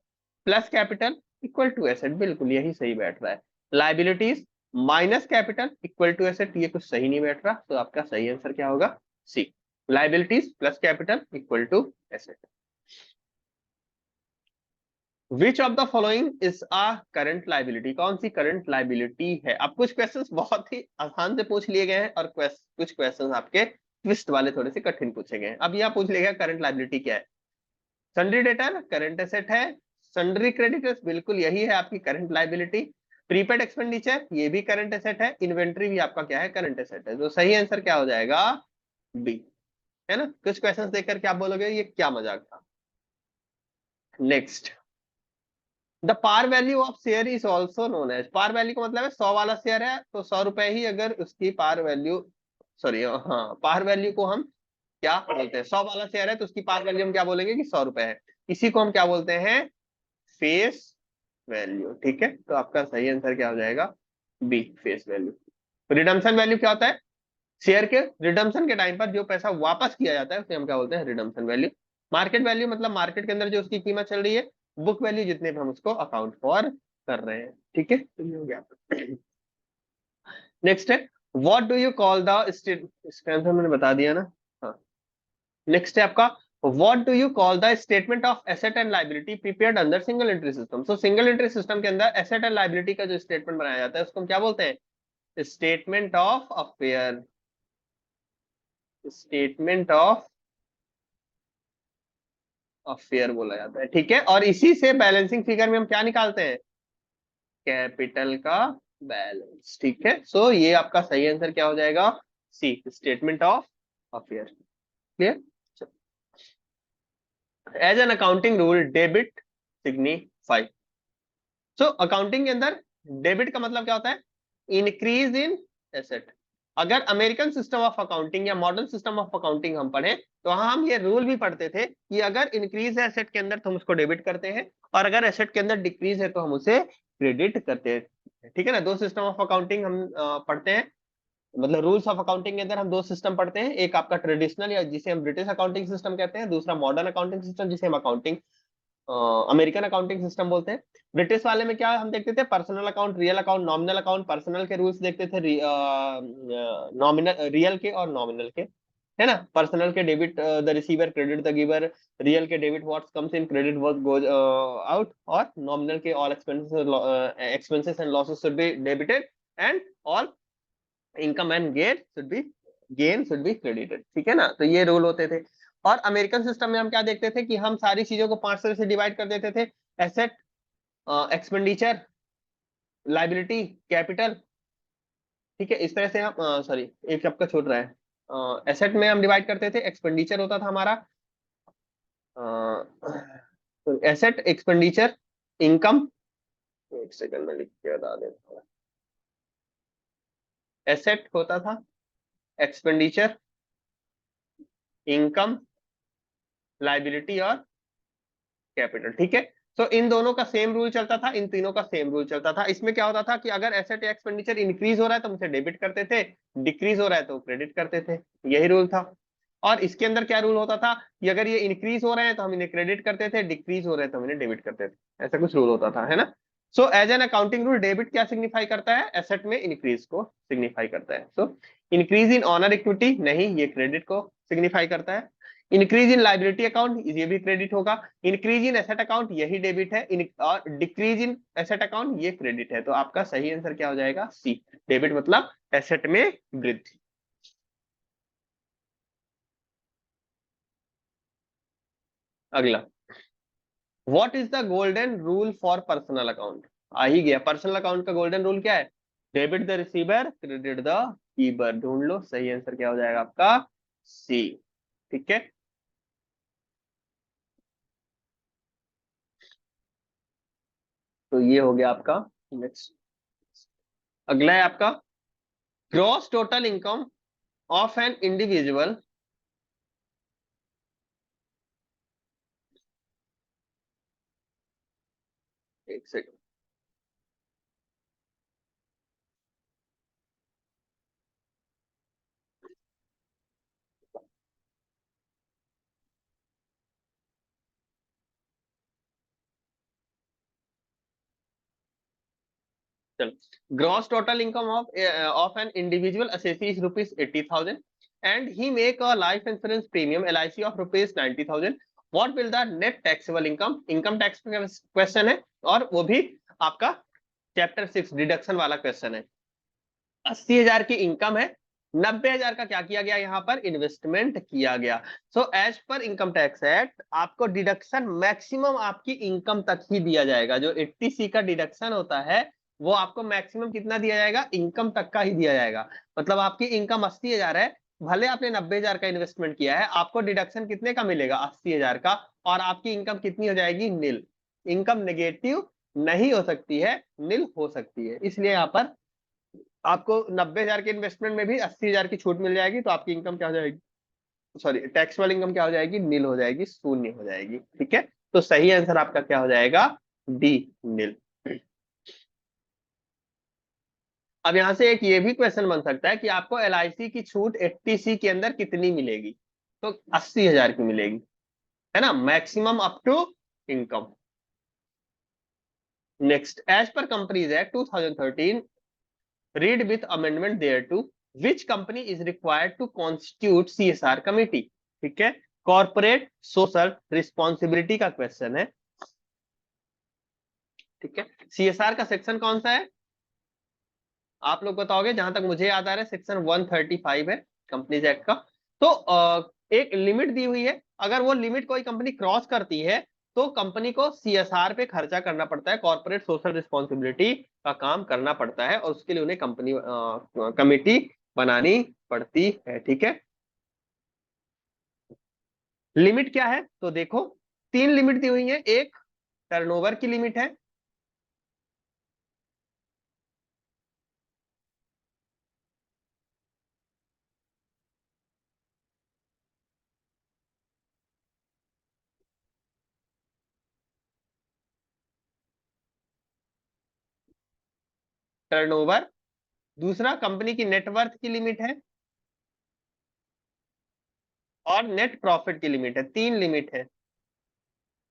S1: plus capital equal to asset, बिल्कुल यही सही बैठ रहा है। Liabilities minus capital equal to asset, ये कुछ सही नहीं बैठ रहा, तो आपका सही आंसर क्या होगा? C, liabilities plus capital equal to asset. Which of the following is a current liability, कौन सी करंट लाइबिलिटी है? अब कुछ क्वेश्चंस बहुत ही आसान से पूछ लिए गए हैं और कुछ क्वेश्चंस आपके ट्विस्ट वाले थोड़े से कठिन पूछे गए हैं। अब यह पूछ लिया गया करंट लाइबिलिटी क्या है? सन्ड्री डेटर करंट एसेट है, सन्ड्री क्रेडिटर्स बिल्कुल यही है आपकी करंट लाइबिलिटी, प्रीपेड एक्सपेंडिचर ये भी करंट एसेट है, इन्वेंट्री भी आपका क्या है? करंट एसेट है। तो सही आंसर क्या हो जाएगा? बी, है ना? कुछ क्वेश्चंस देखकर क्या बोलोगे, ये क्या मजाक था? Next, the par value of share is also known as, par value का मतलब है 100 वाला शेयर है तो 100 रुपए ही अगर उसकी पार वैल्यू, सॉरी हाँ, पार वैल्यू को हम क्या बोलते हैं? 100 वाला शेयर है तो उसकी पार वैल्यू हम क्या बोलेंगे कि 100 रुपए है, इसी को हम क्या बोलते हैं? Face value. ठीक है, तो आपका सही आंसर क्या हो जाएगा? B, face value. Redemption value क्या होता है? शेयर के रिडम्पशन के टाइम पर जो पैसा वापस किया जाता है उसे हम क्या बोलते हैं? Redemption value. मार्केट वैल्यू मतलब मार्केट के अंदर जो उसकी कीमत चल रही है, बुक वैल्यू जितने पे हम उसको अकाउंट फॉर कर रहे हैं। ठीक है, तो ये हो गया। नेक्स्ट है, what do you call the state, इसका आंसर मैंने बता दिया ना। हाँ, नेक्स्ट है आपका, what do you call the statement of asset and liability prepared under single entry system? So single entry system के अंदर एसेट एंड लाइबिलिटी का जो स्टेटमेंट बनाया जाता है उसको हम क्या बोलते हैं? Statement of affair, statement of affair बोला जाता है। ठीक है, और इसी से बैलेंसिंग फिगर में हम क्या निकालते हैं? कैपिटल का बैलेंस। ठीक है, सो ये आपका सही आंसर क्या हो जाएगा? C, statement of affair. Clear? As an accounting rule debit signify, so accounting के अंदर डेबिट का मतलब क्या होता है? Increase in asset. अगर अमेरिकन सिस्टम ऑफ अकाउंटिंग या मॉडर्न सिस्टम ऑफ अकाउंटिंग हम पढ़े तो वहां हम ये रूल भी पढ़ते थे कि अगर इंक्रीज है एसेट के अंदर तो हम उसको डेबिट करते हैं, और अगर एसेट के अंदर डिक्रीज है तो हम उसे क्रेडिट करते हैं। ठीक है ना, दो सिस्टम ऑफ अकाउंटिंग हम पढ़ते हैं, मतलब रूल्स ऑफ अकाउंटिंग के अंदर हम दो सिस्टम पढ़ते हैं, एक आपका ट्रेडिशनल या जिसे हम ब्रिटिश अकाउंटिंग सिस्टम कहते हैं, दूसरा मॉडर्न अकाउंटिंग सिस्टम जिसे हम अकाउंटिंग अमेरिकन अकाउंटिंग सिस्टम बोलते हैं। ब्रिटिश वाले में क्या हम देखते थे? Personal account, real account, nominal account, personal के रूल्स देखते थे, नॉमिनल रियल के और नॉमिनल के, है ना? पर्सनल के debit the receiver, credit the giver, real के debit what comes in, credit what goes out, और नॉमिनल के all expenses and losses should be debited and all income and gain should be credited. ठीक है ना, तो ये rule होते थे। और अमेरिकन सिस्टम में हम क्या देखते थे कि हम सारी चीजों को 5 तरह से डिवाइड कर देते थे, एसेट, एक्सपेंडिचर, लाइबिलिटी, कैपिटल। ठीक है, इस तरह से हम, सॉरी एक आपका छूट रहा है, एसेट में हम डिवाइड करते थे, एक्सपेंडिचर होता था हमारा, एसेट, एक्सपेंडिचर, इनकम, एक सेकंड में लिख के बता देता हूँ। एसेट होता था, एक्सपेंडिचर, इनकम, लाइबिलिटी और कैपिटल। ठीक है, तो इन दोनों का सेम रूल चलता था, इन तीनों का सेम रूल चलता था। इसमें क्या होता था कि अगर एसेट या एक्सपेंडिचर इंक्रीज हो रहा है तो उसे डेबिट करते थे, डिक्रीज हो रहा है तो क्रेडिट करते थे, यही रूल था। और इसके अंदर क्या रूल होता था कि अगर ये इंक्रीज हो रहे हैं तो हम इन्हें क्रेडिट करते थे, डिक्रीज हो रहे हैं तो हम इन्हें डेबिट करते थे, ऐसा कुछ रूल होता था, है ना। So as an accounting rule, debit क्या सिग्निफाई करता है, एसेट में इंक्रीज को सिग्निफाई करता है। So increase in owner equity नहीं, ये क्रेडिट को सिग्निफाई करता है। इंक्रीज इन लाइबिलिटी अकाउंट, ये भी क्रेडिट होगा। इंक्रीज इन एसेट अकाउंट, यही डेबिट है। और डिक्रीज इन एसेट अकाउंट, ये क्रेडिट है। तो आपका सही आंसर क्या हो जाएगा, सी, डेबिट मतलब एसेट में वृद्धि। अगला, what is the golden rule for personal account. आ ही गया, पर्सनल अकाउंट का गोल्डन रूल क्या है, debit the receiver, credit the giver. ढूंढ लो, सही आंसर क्या हो जाएगा आपका, सी। ठीक है, तो ये हो गया आपका। नेक्स्ट, अगला है आपका, gross total income of an individual. एक सेकंड, चलो। Gross total income of an individual assessee is rupees 80,000 and he make a life insurance premium LIC of rupees 90,000। What will the net taxable income, income tax question है, और वो भी आपका chapter 6 deduction वाला question है। 80,000 की income है, 90,000 का क्या किया गया, यहाँ पर इन्वेस्टमेंट किया गया। So as per income tax act आपको डिडक्शन मैक्सिमम आपकी इनकम तक ही दिया जाएगा। जो 80C का डिडक्शन होता है वो आपको मैक्सिमम कितना दिया जाएगा, इनकम तक का ही दिया जाएगा। मतलब आपकी इनकम 80,000 है, भले आपने 90,000 का इन्वेस्टमेंट किया है, आपको डिडक्शन कितने का मिलेगा, 80,000 का। और आपकी इनकम कितनी हो जाएगी, नील। इनकम नेगेटिव नहीं हो सकती है, नील हो सकती है। इसलिए यहाँ पर आपको 90,000 के इन्वेस्टमेंट में भी 80,000 की छूट मिल जाएगी, तो आपकी इनकम क्या हो जाएगी, सॉरी टैक्सेबल इनकम क्या हो जाएगी, नील हो जाएगी, शून्य हो जाएगी। ठीक है, तो सही आंसर आपका क्या हो जाएगा, डी, नील। अब यहां से एक ये भी क्वेश्चन बन सकता है कि आपको LIC की छूट 80C के अंदर कितनी मिलेगी, तो 80,000 की मिलेगी, है ना, maximum up to income. Next, as पर companies act 2013, read with amendment thereto, which company is required to constitute CSR committee। ठीक है, कॉर्पोरेट सोशल रिस्पॉन्सिबिलिटी का क्वेश्चन है। ठीक है, CSR का सेक्शन कौन सा है, आप लोग बताओगे। जहां तक मुझे याद आ रहा है सेक्शन 135 है कंपनीज एक्ट का। तो एक लिमिट दी हुई है, अगर वो लिमिट कोई कंपनी क्रॉस करती है तो कंपनी को CSR पे खर्चा करना पड़ता है, कॉर्पोरेट सोशल रिस्पॉन्सिबिलिटी का काम करना पड़ता है, और उसके लिए उन्हें कंपनी कमेटी बनानी पड़ती है। ठीक है, लिमिट क्या है, तो देखो तीन लिमिट दी हुई है। एक टर्नओवर की लिमिट है, टर्नओवर। दूसरा कंपनी की नेटवर्थ की लिमिट है, और नेट प्रॉफिट की लिमिट है। तीन लिमिट है,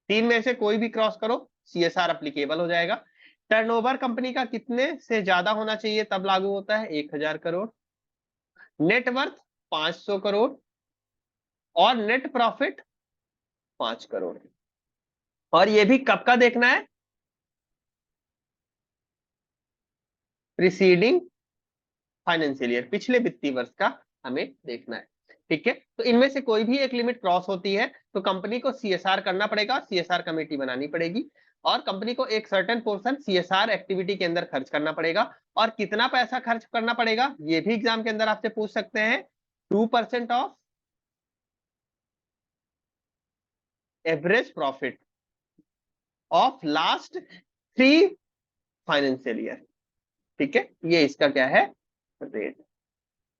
S1: तीन में से कोई भी क्रॉस करो CSR अप्लीकेबल हो जाएगा। टर्नओवर कंपनी का कितने से ज्यादा होना चाहिए तब लागू होता है, 1,000 करोड़। नेटवर्थ 500 करोड़, और नेट प्रॉफिट 5 करोड़। और ये भी कब का देखना है, प्रीसीडिंग फाइनेंशियल ईयर, पिछले वित्तीय वर्ष का हमें देखना है। ठीक है, तो इनमें से कोई भी एक लिमिट क्रॉस होती है तो कंपनी को CSR करना पड़ेगा, CSR कमेटी बनानी पड़ेगी, और कंपनी को एक सर्टेन पोर्शन CSR एक्टिविटी के अंदर खर्च करना पड़ेगा। और कितना पैसा खर्च करना पड़ेगा, ये भी एग्जाम के अंदर आपसे पूछ सकते हैं। 2% of average profit, of last 3 financial year. ठीक है, ये इसका क्या है, रेट।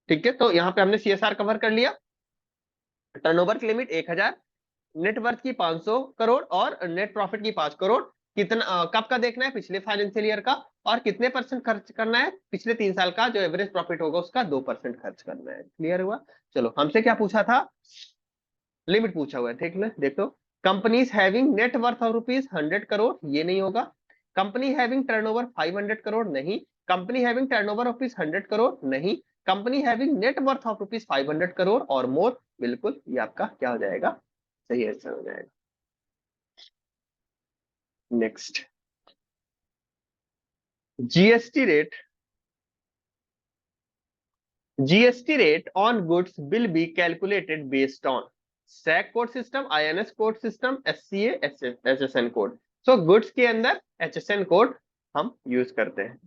S1: ठीक है, तो यहाँ पे हमने सीएसआर कवर कर लिया। टर्नओवर की लिमिट 1000, नेट वर्थ की 500 करोड़ और नेट प्रॉफिट की 5 करोड़। कितना कब का देखना है, पिछले फाइनेंशियल ईयर का। और कितने परसेंट खर्च करना है, पिछले 3 साल का जो एवरेज प्रॉफिट होगा उसका 2% खर्च करना है। क्लियर हुआ। चलो, हमसे क्या पूछा था, लिमिट पूछा हुआ है। ठीक है, देखो, companies having net worth of ₹100 crore, ये नहीं होगा। कंपनी हैविंग टर्नओवर 500 करोड़, नहीं। Company having turnover of ₹100 crore, नहीं। Company having net worth of ₹500 crore और मोर, बिल्कुल ये आपका क्या हो जाएगा, सही आंसर हो जाएगा। Next, GST rate, GST rate on goods will be calculated based on SAC code system, INS code system, SCA, HSN code. So goods के अंदर एचएसएन कोड हम यूज करते हैं।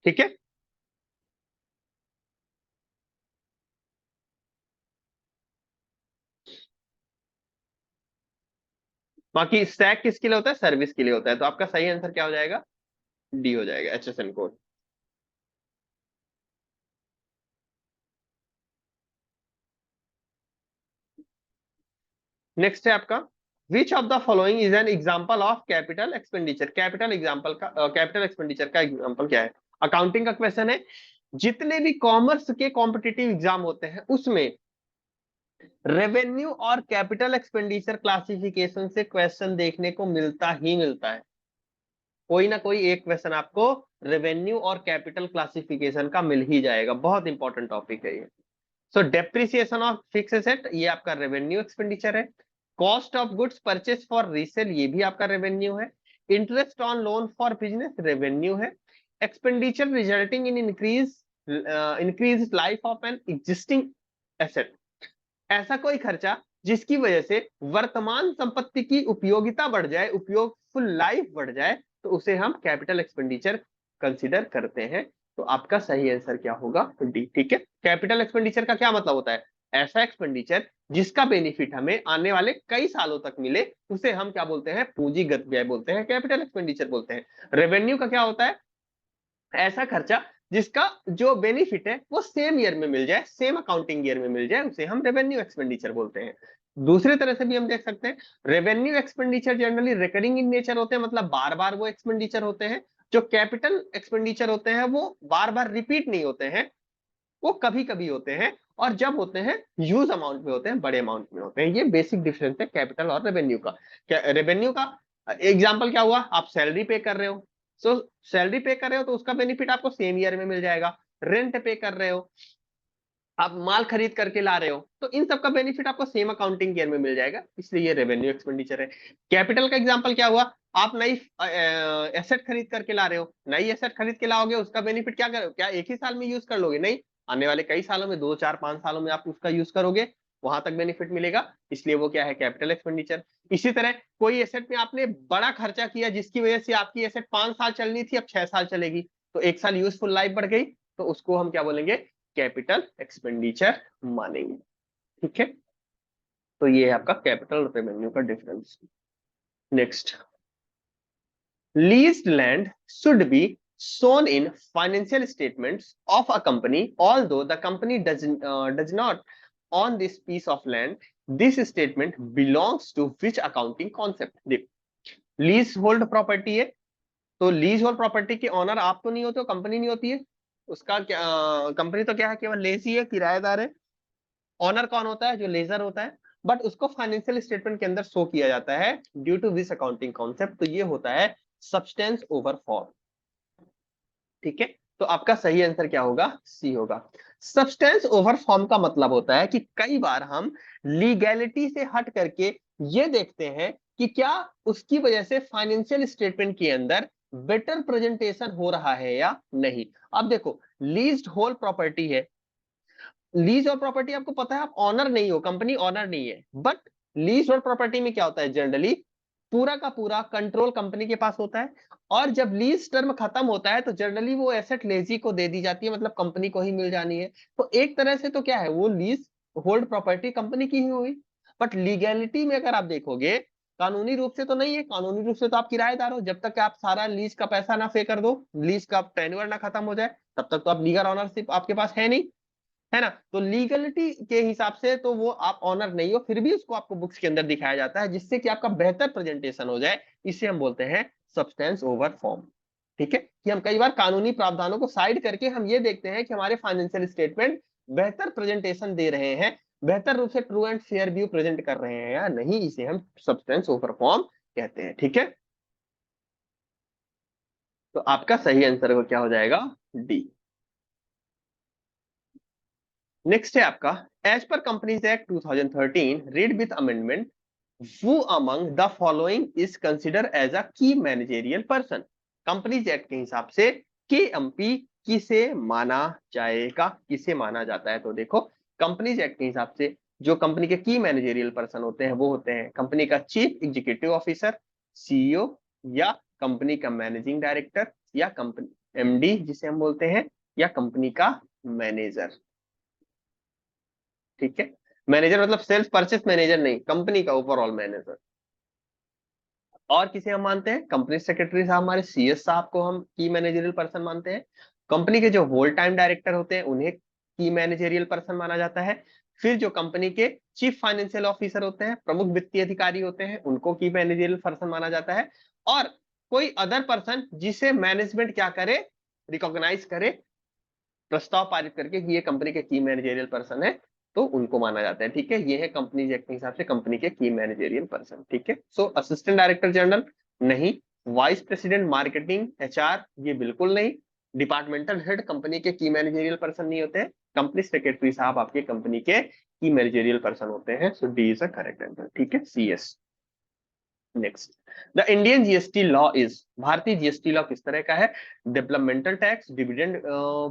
S1: ठीक है, बाकी सैक किसके लिए होता है, सर्विस के लिए होता है। तो आपका सही आंसर क्या हो जाएगा, डी हो जाएगा, एचएसएन कोड। नेक्स्ट है आपका, विच of the following is an example of capital expenditure. Capital example का कैपिटल एक्सपेंडिचर का एग्जांपल क्या है, अकाउंटिंग का क्वेश्चन है। जितने भी कॉमर्स के कॉम्पिटिटिव एग्जाम होते हैं उसमें रेवेन्यू और कैपिटल एक्सपेंडिचर क्लासिफिकेशन से क्वेश्चन देखने को मिलता ही मिलता है। कोई ना कोई एक क्वेश्चन आपको रेवेन्यू और कैपिटल क्लासिफिकेशन का मिल ही जाएगा। बहुत इंपॉर्टेंट टॉपिक है ये। So depreciation of fix asset, ये आपका रेवेन्यू एक्सपेंडिचर है। Cost of goods purchase for resale, ये भी आपका रेवेन्यू है। Interest on loan for business, revenue है। Expenditure resulting in increase life of an existing asset, ऐसा कोई खर्चा जिसकी वजह से वर्तमान संपत्ति की उपयोगिता बढ़ जाए, उपयोगफुल लाइफ बढ़ जाए, तो उसे हम कैपिटल एक्सपेंडिचर कंसीडर करते हैं। तो आपका सही आंसर क्या होगा, डी। ठीक है, कैपिटल एक्सपेंडिचर का क्या मतलब होता है, ऐसा एक्सपेंडिचर जिसका बेनिफिट हमें आने वाले कई सालों तक मिले, उसे हम क्या बोलते हैं, पूंजीगत व्यय बोलते हैं, कैपिटल एक्सपेंडिचर बोलते हैं। रेवेन्यू का क्या होता है, ऐसा खर्चा जिसका जो बेनिफिट है वो सेम ईयर में मिल जाए, सेम अकाउंटिंग ईयर में मिल जाए, उसे हम रेवेन्यू एक्सपेंडिचर बोलते हैं। दूसरी तरह से भी हम देख सकते हैं, revenue expenditure generally recurring in nature होते हैं, मतलब बार बार वो एक्सपेंडिचर होते हैं। जो कैपिटल एक्सपेंडिचर होते हैं वो बार बार रिपीट नहीं होते हैं, वो कभी कभी होते हैं, और जब होते हैं ह्यूज अमाउंट में होते हैं, बड़े अमाउंट में होते हैं। ये बेसिक डिफरेंस है कैपिटल और रेवेन्यू का। रेवेन्यू का एग्जाम्पल क्या हुआ, आप सैलरी पे कर रहे हो, सो सैलरी पे कर रहे हो तो उसका बेनिफिट आपको सेम ईयर में मिल जाएगा। रेंट पे कर रहे हो, आप माल खरीद करके ला रहे हो, तो इन सब का बेनिफिट आपको सेम अकाउंटिंग ईयर में मिल जाएगा, इसलिए ये रेवेन्यू एक्सपेंडिचर है। कैपिटल का एग्जांपल क्या हुआ, आप नई एसेट खरीद करके ला रहे हो, नई एसेट खरीद के लाओगे, उसका बेनिफिट क्या एक ही साल में यूज कर लोगे, नहीं, आने वाले कई सालों में, 2 4 5 सालों में आप उसका यूज करोगे, वहां तक बेनिफिट मिलेगा, इसलिए वो क्या है, कैपिटल एक्सपेंडिचर। इसी तरह कोई एसेट में आपने बड़ा खर्चा किया जिसकी वजह से आपकी एसेट 5 साल चलनी थी, अब 6 साल चलेगी, तो 1 साल यूजफुल लाइफ बढ़ गई, तो उसको हम क्या बोलेंगे, कैपिटल एक्सपेंडिचर मानेंगे। ठीक है, तो ये है आपका कैपिटल और रेवेन्यू का difference. Next, leased land should be shown in financial statements of a company although the company does not own this piece of land. This statement belongs to which accounting concept? Lease hold property है, तो lease hold property के honour आप तो नहीं होते हो, company नहीं होती है, उसका क्या, कंपनी तो क्या है, केवल लेजी है, किराएदार है। ऑनर कौन होता है, जो लेजर होता है, बट उसको फाइनेंशियल स्टेटमेंट के अंदर शो किया जाता है due to this accounting concept, तो ये होता है सब्सटेंस ओवर फॉर्म। ठीक है, तो आपका सही आंसर क्या होगा, सी होगा। सब्सटेंस ओवर फॉर्म का मतलब होता है कि कई बार हम लीगैलिटी से हट करके ये देखते हैं कि क्या उसकी वजह से फाइनेंशियल स्टेटमेंट के अंदर बेटर प्रेजेंटेशन हो रहा है या नहीं। अब देखो, लीज्ड होल प्रॉपर्टी है, लीज और प्रॉपर्टी आपको पता है, आप ऑनर नहीं हो, कंपनी ऑनर नहीं है, बट लीज और प्रॉपर्टी में क्या होता है, जनरली पूरा का पूरा कंट्रोल कंपनी के पास होता है, और जब लीज टर्म खत्म होता है तो जनरली वो एसेट लेजी को दे दी जाती है, मतलब कंपनी को ही मिल जानी है। तो एक तरह से तो क्या है, वो लीज होल्ड प्रॉपर्टी कंपनी की ही हुई। बट लीगैलिटी में अगर आप देखोगे कानूनी रूप से तो नहीं है, कानूनी रूप से तो आप किराएदार हो, जब तक कि आप सारा लीज का पैसा ना पे कर दो, लीज का टेन्योर ना खत्म हो जाए, तब तक तो आप लीगल ऑनरशिप आपके पास है नहीं, है ना। तो लीगलिटी के हिसाब से तो वो आप ऑनर नहीं हो, फिर भी उसको आपको बुक्स के अंदर दिखाया जाता है जिससे कि आपका बेहतर प्रेजेंटेशन हो जाए। इसे हम बोलते हैं सब्सटेंस ओवर फॉर्म। ठीक है, कि हम कई बार कानूनी प्रावधानों को साइड करके हम ये देखते हैं कि हमारे फाइनेंशियल स्टेटमेंट बेहतर प्रेजेंटेशन दे रहे हैं, बेहतर रूप से true and fair view present कर रहे हैं या नहीं, इसे हम सब्सटेंस ओवर फॉर्म कहते हैं। ठीक है, तो आपका सही आंसर क्या हो जाएगा, डी। नेक्स्ट है आपका, एज पर companies act 2013 read with amendment, who among the following is considered as a key managerial person। Companies act के हिसाब से केएमपी किसे माना जाएगा, किसे माना जाता है। तो देखो, कंपनीज एक्ट के हिसाब से जो कंपनी के की मैनेजेरियल पर्सन होते हैं वो होते हैं कंपनी का चीफ एग्जीक्यूटिव ऑफिसर, सीईओ, या कंपनी का मैनेजिंग डायरेक्टर, या कंपनी एमडी जिसे हम बोलते हैं, या कंपनी का मैनेजर। ठीक है, मैनेजर मतलब सेल्स परचेस मैनेजर नहीं, कंपनी का ओवरऑल मैनेजर। और किसे हम मानते हैं, कंपनी सेक्रेटरी साहब, हमारे सीएस साहब को हम की मैनेजरियल पर्सन मानते हैं। कंपनी के जो होल टाइम डायरेक्टर होते हैं उन्हें की मैनेजरियल पर्सन माना जाता है। फिर जो कंपनी के चीफ फाइनेंशियल ऑफिसर होते हैं, प्रमुख वित्तीय अधिकारी होते हैं, उनको की मैनेजरियल पर्सन माना जाता है। और कोई अदर पर्सन जिसे मैनेजमेंट क्या करे, रिकॉग्नाइज करे, प्रस्ताव पारित करके कि ये कंपनी के की मैनेजरियल पर्सन है, तो उनको माना जाता है। ठीक है, ये है कंपनी एक्ट के हिसाब से कंपनी के की मैनेजरियल पर्सन। ठीक है, सो असिस्टेंट डायरेक्टर जनरल नहीं, वाइस प्रेसिडेंट मार्केटिंग एचआर ये बिल्कुल नहीं, डिपार्टमेंटल हेड कंपनी के की मैनेजरियल पर्सन नहीं होते हैं, कंपनी सेक्रेटरी साहब आपके कंपनी के की मैनेजरियल पर्सन होते हैं। So D is a correct answer. ठीक है, CS. Next, the Indian GST law is, भारतीय जीएसटी लॉ किस तरह का है, developmental tax, dividend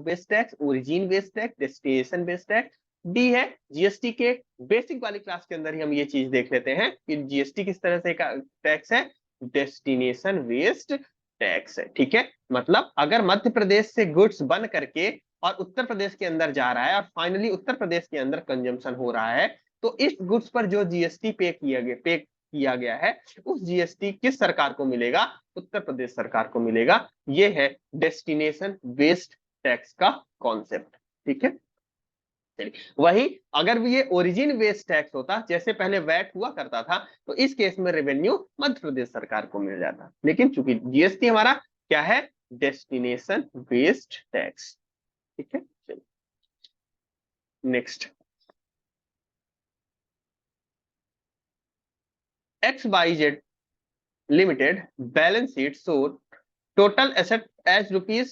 S1: based tax, origin based tax, destination based tax. D है, जीएसटी के बेसिक वाली क्लास के अंदर ही हम ये चीज देख लेते हैं कि जीएसटी किस तरह से का टैक्स है, डेस्टिनेशन बेस्ड टैक्स है। ठीक है, मतलब अगर मध्य प्रदेश से गुड्स बन करके और उत्तर प्रदेश के अंदर जा रहा है और फाइनली उत्तर प्रदेश के अंदर कंजम्पशन हो रहा है, तो इस गुड्स पर जो जीएसटी पे किया गया है, उस जीएसटी किस सरकार को मिलेगा, उत्तर प्रदेश सरकार को मिलेगा। ये है डेस्टिनेशन बेस्ड टैक्स का कॉन्सेप्ट। ठीक है, चलिए वही, अगर ये ओरिजिन बेस्ड टैक्स होता जैसे पहले वैट हुआ करता था, तो इस केस में रेवेन्यू मध्य प्रदेश सरकार को मिल जाता, लेकिन चूंकि जीएसटी हमारा क्या है, डेस्टिनेशन बेस्ड टैक्स। ठीक है, चलिए next, X Y Z limited balance sheet show total asset as rupees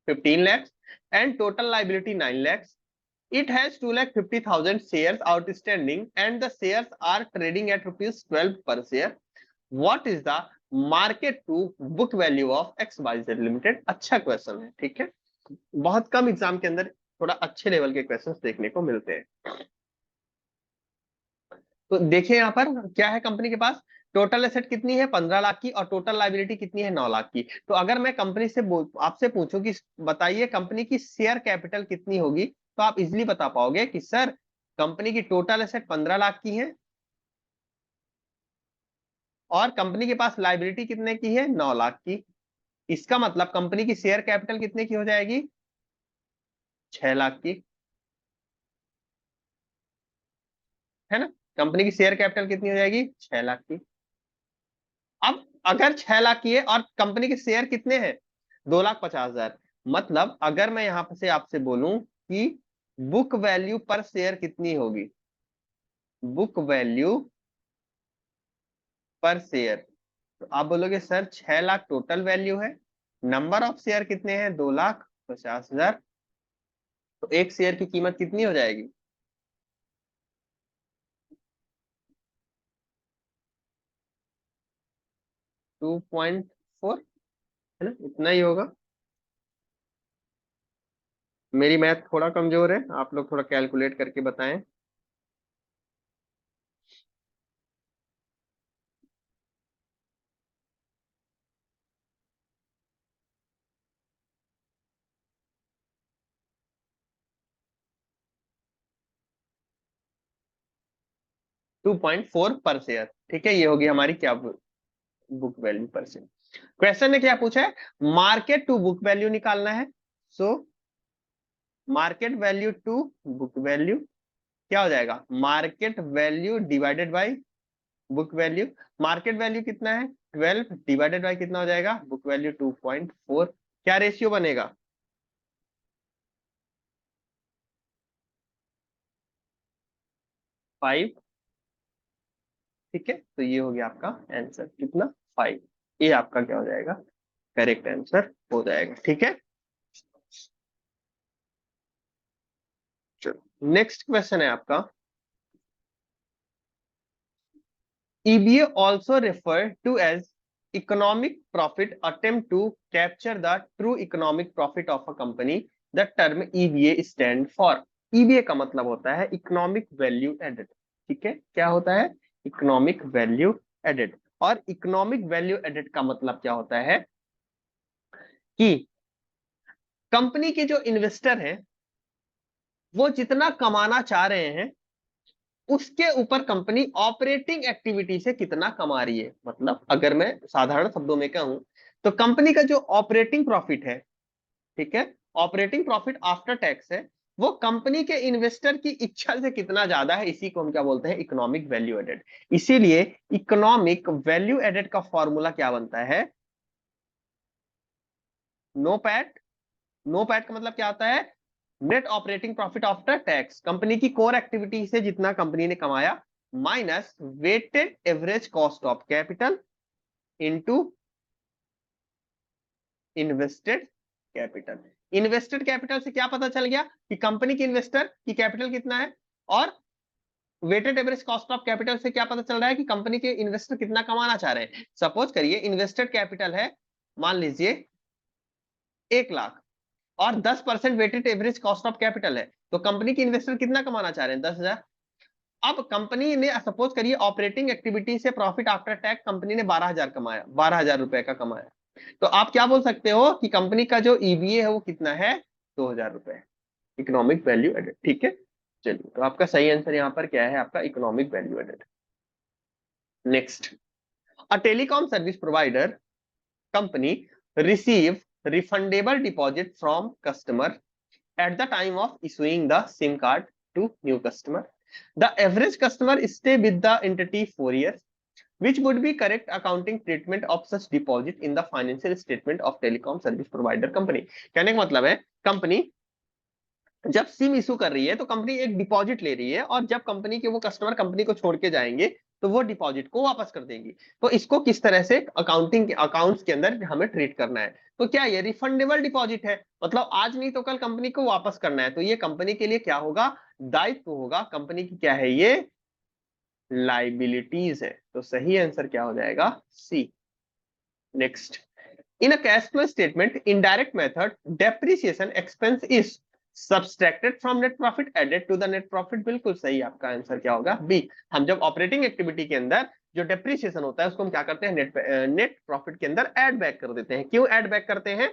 S1: 15 lakhs and total liability 9 lakhs. It has 2,50,000 shares outstanding and the shares are trading at rupees 12 per share. What is the market to book value of XYZ Limited? अच्छा question है। ठीक है, बहुत कम exam के अंदर थोड़ा अच्छे level के क्वेश्चंस देखने को मिलते हैं। तो देखिए यहाँ पर क्या है, कंपनी के पास टोटल एसेट कितनी है, 15 लाख की, और टोटल लाइबिलिटी कितनी है, 9 लाख की। तो अगर मैं कंपनी से आपसे पूछूं कि बताइए कंपनी की शेयर कैपिटल कितनी होगी, तो आप इजिली बता पाओगे कि सर कंपनी की टोटल एसेट 15 लाख की है और कंपनी के पास लाइबिलिटी कितने की है, 9 लाख की। इसका मतलब कंपनी की शेयर कैपिटल कितने की हो जाएगी, 6 लाख की, है ना। कंपनी की शेयर कैपिटल कितनी हो जाएगी, 6 लाख की। अब अगर 6 लाख की है और कंपनी के शेयर कितने हैं, 2,50,000, मतलब अगर मैं यहां से आपसे बोलूं कि बुक वैल्यू पर शेयर कितनी होगी, बुक वैल्यू पर शेयर, तो आप बोलोगे सर 6 लाख टोटल वैल्यू है, नंबर ऑफ शेयर कितने हैं, 2,50,000, तो एक शेयर की कीमत कितनी हो जाएगी, 2.4, है ना, इतना ही होगा। मेरी मैथ थोड़ा कमजोर है, आप लोग थोड़ा कैलकुलेट करके बताएं। 2.4 पर शेयर। ठीक है, ये होगी हमारी क्या बुक वैल्यू पर शेयर। क्वेश्चन ने क्या पूछा है, मार्केट टू बुक वैल्यू निकालना है। So market value to book value क्या हो जाएगा, market value divided by book value. Market value कितना है 12 डिवाइडेड बाय कितना हो जाएगा बुक वैल्यू 2.4। क्या रेशियो बनेगा 5। ठीक है, तो ये हो गया आपका आंसर कितना 5। ये आपका क्या हो जाएगा, करेक्ट आंसर हो जाएगा। ठीक है, चलो नेक्स्ट क्वेश्चन है आपका, EBA also referred to as economic profit attempt to capture the true economic profit of a company. The term EVA stand for, EVA का मतलब होता है इकोनॉमिक वैल्यू एडेड। ठीक है, क्या होता है इकोनॉमिक वैल्यू एडेड। और इकोनॉमिक वैल्यू एडेड का मतलब क्या होता है कि कंपनी के जो इन्वेस्टर हैं वो जितना कमाना चाह रहे हैं उसके ऊपर कंपनी ऑपरेटिंग एक्टिविटी से कितना कमा रही है। मतलब अगर मैं साधारण शब्दों में कहूं तो कंपनी का जो ऑपरेटिंग प्रॉफिट है, ठीक है, ऑपरेटिंग प्रॉफिट आफ्टर टैक्स है, वो कंपनी के इन्वेस्टर की इच्छा से कितना ज्यादा है, इसी को हम क्या बोलते हैं इकोनॉमिक वैल्यू एडेड। इसीलिए इकोनॉमिक वैल्यू एडेड का फॉर्मूला क्या बनता है, नो पैट। नो पैट का मतलब क्या होता है, net operating profit after tax, company की कोर एक्टिविटी से जितना कंपनी ने कमाया minus weighted average cost of capital into invested capital. Invested capital से क्या पता चल गया कि कंपनी की इन्वेस्टर की कैपिटल कितना है, और weighted average cost of capital से क्या पता चल रहा है कि कंपनी के इन्वेस्टर कितना कमाना चाह रहे हैं। सपोज करिए इन्वेस्टेड कैपिटल है मान लीजिए 1 लाख और 10% weighted average cost of capital है, तो कंपनी के इन्वेस्टर कितना कमाना चाह रहे हैं 10,000। अब कंपनी ने सपोज करिए ऑपरेटिंग एक्टिविटी से प्रॉफिट आफ्टर टैक्स कंपनी ने 12,000 कमाया, 12,000 रुपए का कमाया, तो आप क्या बोल सकते हो कि कंपनी का जो ईबीए है वो कितना है 2,000 रुपए, इकोनॉमिक वैल्यू एडेड। ठीक है, चलिए तो आपका सही आंसर यहाँ पर क्या है आपका economic value added. Next, a telecom service provider company receive refundable deposit from customer at the time of issuing the SIM card to new customer. The average customer stay with the entity 4 years. Which would be correct accounting treatment of such deposit in the financial statement of telecom service provider company? कहने का मतलब है company जब SIM issue कर रही है तो company एक डिपॉजिट ले रही है, और जब कंपनी के वो कस्टमर कंपनी को छोड़ के जाएंगे तो वो डिपॉजिट को वापस कर देंगी। तो इसको किस तरह से अकाउंटिंग के अकाउंट्स के अंदर हमें ट्रीट करना है, तो क्या ये रिफंडेबल डिपॉजिट है, मतलब आज नहीं तो कल कंपनी को वापस करना है, तो ये कंपनी के लिए क्या होगा दायित्व होगा, कंपनी की क्या है ये लाइबिलिटीज है। तो सही आंसर क्या हो जाएगा C. Next, in a cash flow statement indirect method depreciation expense is subtracted from net profit added to the net profit। बिल्कुल सही, आपका आंसर क्या होगा बी। हम जब ऑपरेटिंग एक्टिविटी के अंदर जो डेप्रिसिएशन होता है उसको हम क्या करते हैं नेट प्रॉफिट के अंदर ऐड बैक कर देते हैं। क्यों ऐड बैक करते हैं,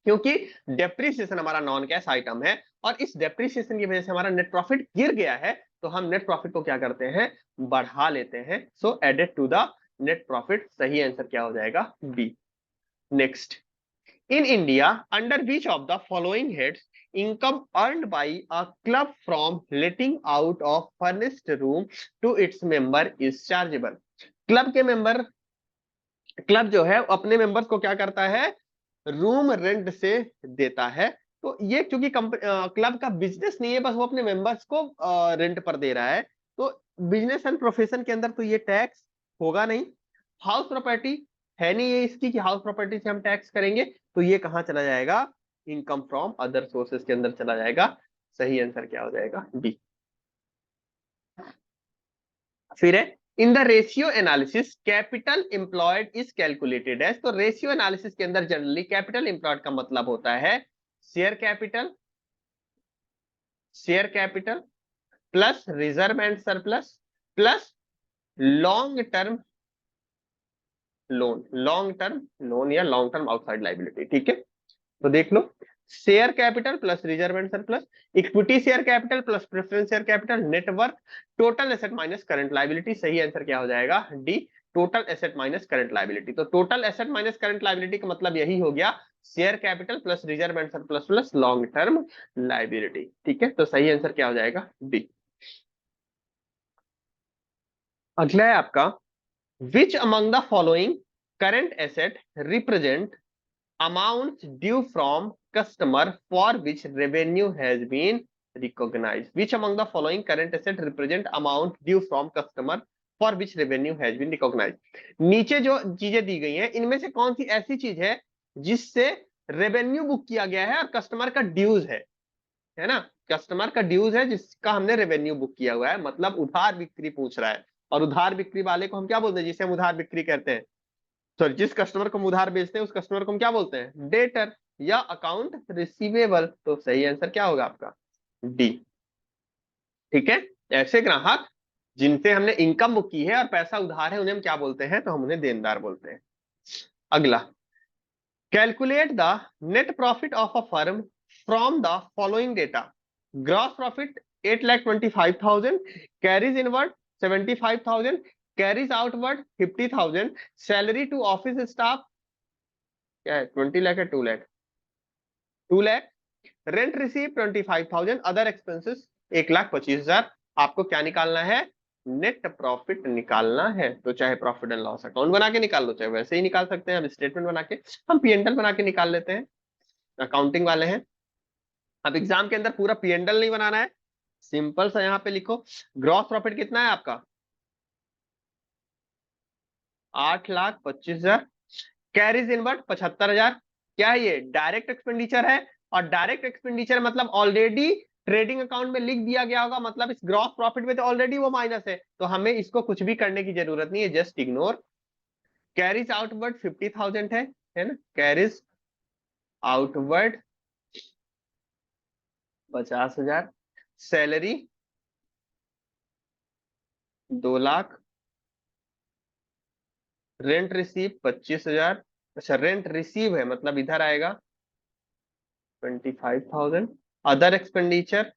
S1: क्योंकि डेप्रिसिएशन हमारा नॉन कैश आइटम है और इस डेप्रिसिएशन की वजह से हमारा नेट प्रॉफिट गिर गया है, तो हम नेट प्रॉफिट को क्या करते हैं बढ़ा लेते हैं। So added to the net profit, सही आंसर क्या हो जाएगा B. Next, in India, under which of the following heads income earned by a club from letting out of furnished room to its member is chargeable? Club के member, club जो है अपने members को क्या करता है रूम रेंट से देता है, तो ये क्योंकि क्लब का बिजनेस नहीं है, बस वो अपने मेंबर्स को रेंट पर दे रहा है, तो बिजनेस एंड प्रोफेशन के अंदर तो ये टैक्स होगा नहीं। हाउस प्रॉपर्टी है नहीं ये इसकी कि हाउस प्रॉपर्टी से हम टैक्स करेंगे, तो ये कहाँ चला जाएगा इनकम फ्रॉम अदर सोर्सेस के अंदर चला जाएगा। सही आंसर क्या हो जाएगा बी। फिर है in the ratio analysis capital employed is calculated as. तो रेशियो एनालिसिस के अंदर जनरली कैपिटल एम्प्लॉयड का मतलब होता है share capital, share capital plus reserve and surplus plus long term loan, long term loan या लॉन्ग टर्म आउटसाइड लाइबिलिटी। ठीक है, तो देख लो share capital plus reserve and surplus, equity share capital plus preference share capital, net worth, total asset minus current liability. सही answer क्या हो जाएगा? D, total asset minus current liability. तो total asset minus current liability का मतलब यही हो गया, share capital plus reserve and surplus plus long term liability. ठीक है, तो सही आंसर क्या हो जाएगा? डी। अगला है आपका, which among the following current asset represent amounts due from customer for which revenue has been recognized? Which among the following current asset represent amount due from customer for which revenue has been recognized? नीचे जो चीजें दी गई हैं इनमें से कौन सी ऐसी चीज है जिससे रेवेन्यू बुक किया गया है और कस्टमर का ड्यूज है ना? कस्टमर का ड्यूज है जिसका हमने रेवेन्यू बुक किया हुआ है, मतलब उधार बिक्री पूछ रहा है। और उधार बिक्री वाले को हम क्या बोलते हैं? जिसे हम उधार बिक्री कहते हैं, सॉरी, जिस कस्टमर को हम उधार बेचते हैं उस कस्टमर को हम क्या बोलते हैं? डेटर या अकाउंट रिसीवेबल। तो सही आंसर क्या होगा आपका? डी। ठीक है, ऐसे ग्राहक जिनसे हमने इनकम बुक की है और पैसा उधार है उन्हें हम क्या बोलते हैं? तो हम उन्हें देनदार बोलते हैं। अगला, calculate the net profit of a firm from the following data. Gross profit 8,25,000, carriage inward 75,000, carriage outward 50,000, salary to office staff क्या है? 20 लाख है, 2 lakh, 2 lakh, rent receive 25,000, other expenses 1,25,000। आपको क्या निकालना है? नेट प्रॉफिट निकालना है। तो चाहे प्रॉफिट एंड लॉस अकाउंट बना के निकाल लो, चाहे वैसे ही निकाल सकते हैं, हम स्टेटमेंट बना के, हम पीएनएल बना के निकाल लेते हैं, अकाउंटिंग वाले हैं। अब एग्जाम के अंदर पूरा पीएनएल नहीं बनाना है, सिंपल सा यहाँ पे लिखो, ग्रॉस प्रॉफिट कितना है आपका? 8,25,000, कैरीज इनवर्ड 75,000। क्या है ये? डायरेक्ट एक्सपेंडिचर है, और डायरेक्ट एक्सपेंडिचर मतलब ऑलरेडी ट्रेडिंग अकाउंट में लिख दिया गया होगा, मतलब इस ग्रॉस प्रॉफिट में तो ऑलरेडी वो माइनस है, तो हमें इसको कुछ भी करने की जरूरत नहीं है, जस्ट इग्नोर। कैरीज आउटवर्ड 50,000 है ना? Carries outward 50,000, salary 2 lakh, rent receive 25,000। अच्छा, रेंट रिसीव है मतलब इधर आएगा 25,000, अदर एक्सपेंडिचर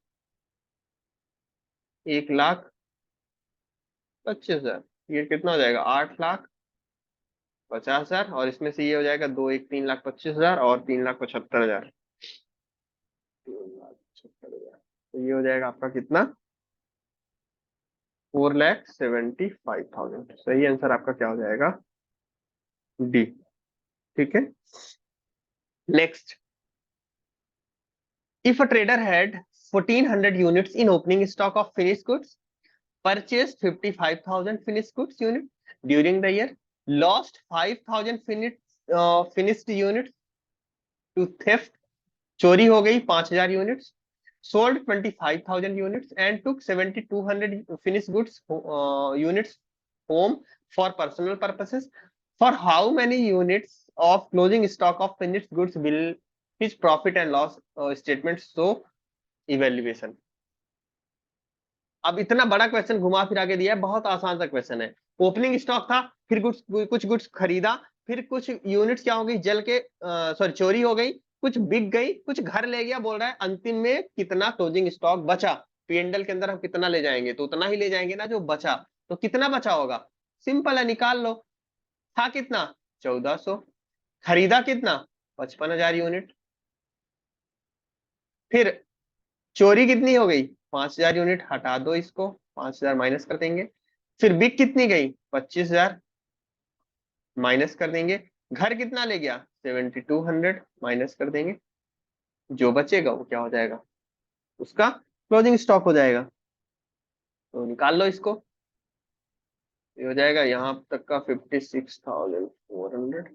S1: 1,25,000। ये कितना हो जाएगा? 8,50,000, और इसमें से ये हो जाएगा 2 1 3,25,000 और 3,75,000, 3,75,000। तो ये हो जाएगा आपका कितना? 4,75,000। सही आंसर आपका क्या हो जाएगा? डी। ठीक है, next, if a trader had 1,400 units in opening stock of finish goods, purchased 55,000 finished goods unit during the year, lost 5,000 finished units to theft, चोरी हो गई 5,000 units, sold 25,000 units and took 7,200 finished goods units home for personal purposes. For how many units of closing stock of finished goods will his profit and loss statement show evaluation? अब इतना बड़ा question घुमा फिरा के दिया है, बहुत आसान सा क्वेश्चन है। ओपनिंग स्टॉक था, फिर कुछ गुड्स खरीदा, फिर कुछ यूनिट्स क्या हो गई? जल के सॉरी चोरी हो गई, कुछ बिक गई, कुछ घर ले गया, बोल रहा है अंतिम में कितना क्लोजिंग स्टॉक बचा। पीएनएल के अंदर हम कितना ले जाएंगे? तो उतना ही ले जाएंगे ना जो बचा। तो कितना बचा होगा? सिंपल है, निकाल लो। था कितना? 1,400। खरीदा कितना? 55,000 यूनिट। फिर चोरी कितनी हो गई? 5,000 यूनिट। हटा दो इसको, 5,000 माइनस कर देंगे। फिर बिक कितनी गई? 25,000 माइनस कर देंगे। घर कितना ले गया? 7,200 माइनस कर देंगे। जो बचेगा वो क्या हो जाएगा? उसका क्लोजिंग स्टॉक हो जाएगा। तो निकाल लो इसको, ये हो जाएगा यहाँ तक का 56,400,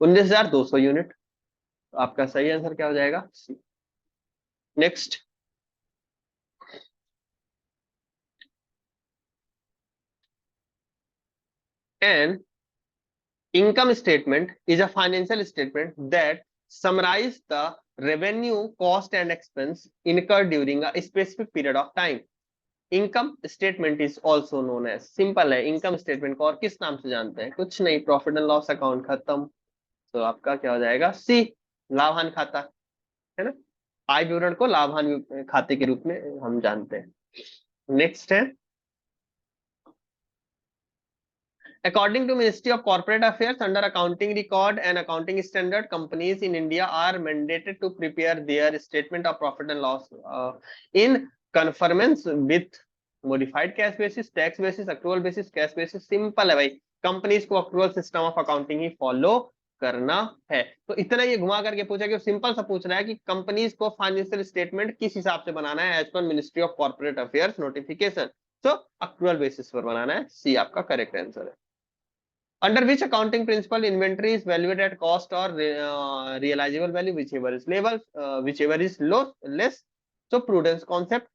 S1: 19,200 यूनिट। तो आपका सही आंसर क्या हो जाएगा? Next, an income statement is a financial statement that summarize the revenue, cost and expense incurred during a specific period of time. Income statement is also known as, simple है, income statement को और किस नाम से जानते हैं? कुछ नहीं, प्रॉफिट एंड लॉस अकाउंट, खत्म। तो आपका क्या हो जाएगा? सी, लाभान खाता, है ना। आय विवरण को लाभान खाते के रूप में हम जानते हैं। नेक्स्ट है, according to Ministry of Corporate Affairs, under accounting record and accounting standard, companies in India are mandated to prepare their statement of profit and loss in conformance with modified cash basis, tax basis, accrual basis, cash basis। Simple है भाई, companies को accrual system of accounting he follow करना है। तो इतना ये घुमा करके पूछा कि सिंपल सा पूछ रहा है कि कंपनीज को फाइनेंशियल स्टेटमेंट किस हिसाब से बनाना है एज पर ministry of corporate affairs notification. तो अक्रूवल बेसिस पर बनाना है, सी आपका करेक्ट आंसर है। Under which accounting principle inventory is valued at cost or realizable value, whichever is level, whichever is less। So prudence concept,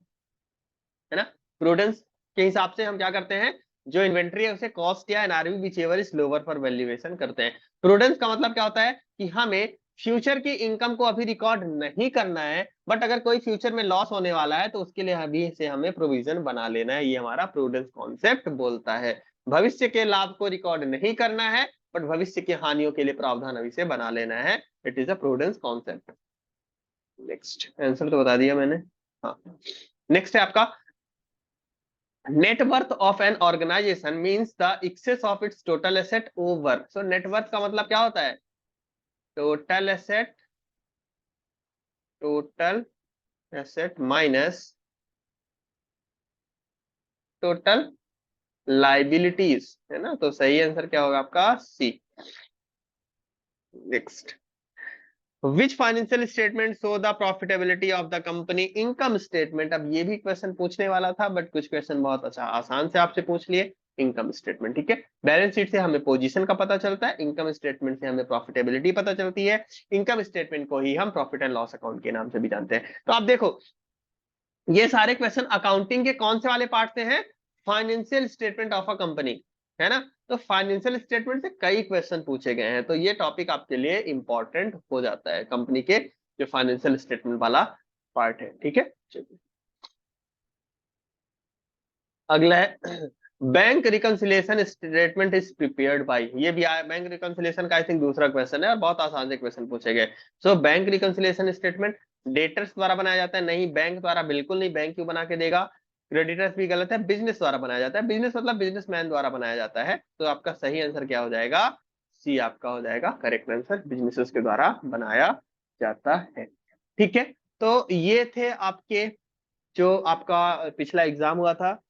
S1: है ना। Prudence के हिसाब से हम क्या करते हैं, जो इन्वेंट्री है उसे कॉस्ट या एनआरवी विचेवर इज लोअर पर वैल्यूएशन करते हैं। प्रूडेंस का मतलब क्या होता है कि हमें फ्यूचर की इनकम को अभी रिकॉर्ड नहीं करना है, बट अगर कोई फ्यूचर में लॉस होने वाला है तो उसके लिए अभी से हमें प्रोविजन बना लेना है, ये हमारा प्रूडेंस कॉन्सेप्ट बोलता है। भविष्य के लाभ को रिकॉर्ड नहीं करना है, बट भविष्य की हानियों के लिए प्रावधान अभी से बना लेना है, it is a prudence concept. Next answer तो बता दिया मैंने। हाँ, नेक्स्ट है आपका, net worth of an organization means the excess of its total asset over। so net worth का मतलब क्या होता है? total asset minus total liabilities, है ना। तो सही आंसर क्या होगा आपका? C. Next, Which financial statement show the profitability of the company? Income statement. अब ये भी क्वेश्चन पूछने वाला था, बट कुछ क्वेश्चन बहुत अच्छा आसान से आपसे पूछ लिए। इनकम स्टेटमेंट, ठीक है। बैलेंस शीट से हमें पोजीशन का पता चलता है, इनकम स्टेटमेंट से हमें प्रॉफिटेबिलिटी पता चलती है। इनकम स्टेटमेंट को ही हम प्रॉफिट एंड लॉस अकाउंट के नाम से भी जानते हैं। तो आप देखो, ये सारे क्वेश्चन अकाउंटिंग के कौन से वाले पार्ट से हैं? Financial statement of a company, है ना। तो फाइनेंशियल स्टेटमेंट से कई क्वेश्चन पूछे गए हैं, तो ये टॉपिक आपके लिए इंपॉर्टेंट हो जाता है, कंपनी के जो फाइनेंशियल स्टेटमेंट वाला पार्ट है, ठीक है। चलिए अगला है, bank reconciliation statement is prepared by. ये भी आया, बैंक रिकंसिलिएशन का आई थिंक दूसरा क्वेश्चन है और बहुत आसान से क्वेश्चन पूछे गए। So bank reconciliation statement debtors द्वारा बनाया जाता है? नहीं, बैंक द्वारा बिल्कुल नहीं, बैंक क्यों बना के देगा। क्रेडिटर्स भी गलत है, बिजनेस द्वारा बनाया जाता है, बिजनेस मतलब बिजनेसमैन द्वारा बनाया जाता है। तो आपका सही आंसर क्या हो जाएगा? सी आपका हो जाएगा करेक्ट आंसर, बिजनेसेस के द्वारा बनाया जाता है, ठीक है। तो ये थे आपके, जो आपका पिछला एग्जाम हुआ था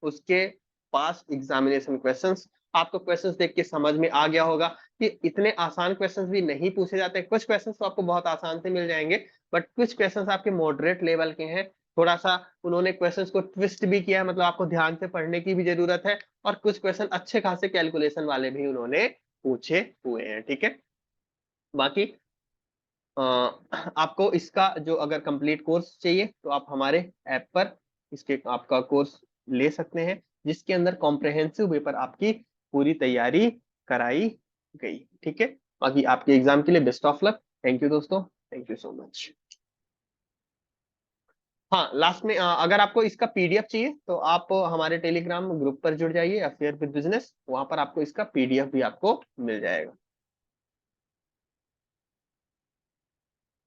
S1: उसके पास एग्जामिनेशन क्वेश्चंस। आपको क्वेश्चंस देख के समझ में आ गया होगा कि इतने आसान क्वेश्चंस भी नहीं पूछे जाते। कुछ क्वेश्चंस तो आपको बहुत आसान से मिल जाएंगे, बट कुछ क्वेश्चंस आपके मॉडरेट लेवल के हैं। थोड़ा सा उन्होंने क्वेश्चंस को ट्विस्ट भी किया है, मतलब आपको ध्यान से पढ़ने की भी जरूरत है। और कुछ क्वेश्चन अच्छे खासे कैलकुलेशन वाले भी उन्होंने पूछे हुए हैं, ठीक है। बाकी आपको इसका जो अगर कंप्लीट कोर्स चाहिए तो आप हमारे ऐप पर इसके आपका कोर्स ले सकते हैं, जिसके अंदर कॉम्प्रहेंसिव वे पर आपकी पूरी तैयारी कराई गई, ठीक है। बाकी आपके एग्जाम के लिए best of luck. Thank you दोस्तों, थैंक यू सो मच। हाँ, लास्ट में अगर आपको इसका पीडीएफ चाहिए तो आप हमारे टेलीग्राम ग्रुप पर जुड़ जाइए, अफेयर विद बिजनेस, वहां पर आपको इसका पीडीएफ भी आपको मिल जाएगा।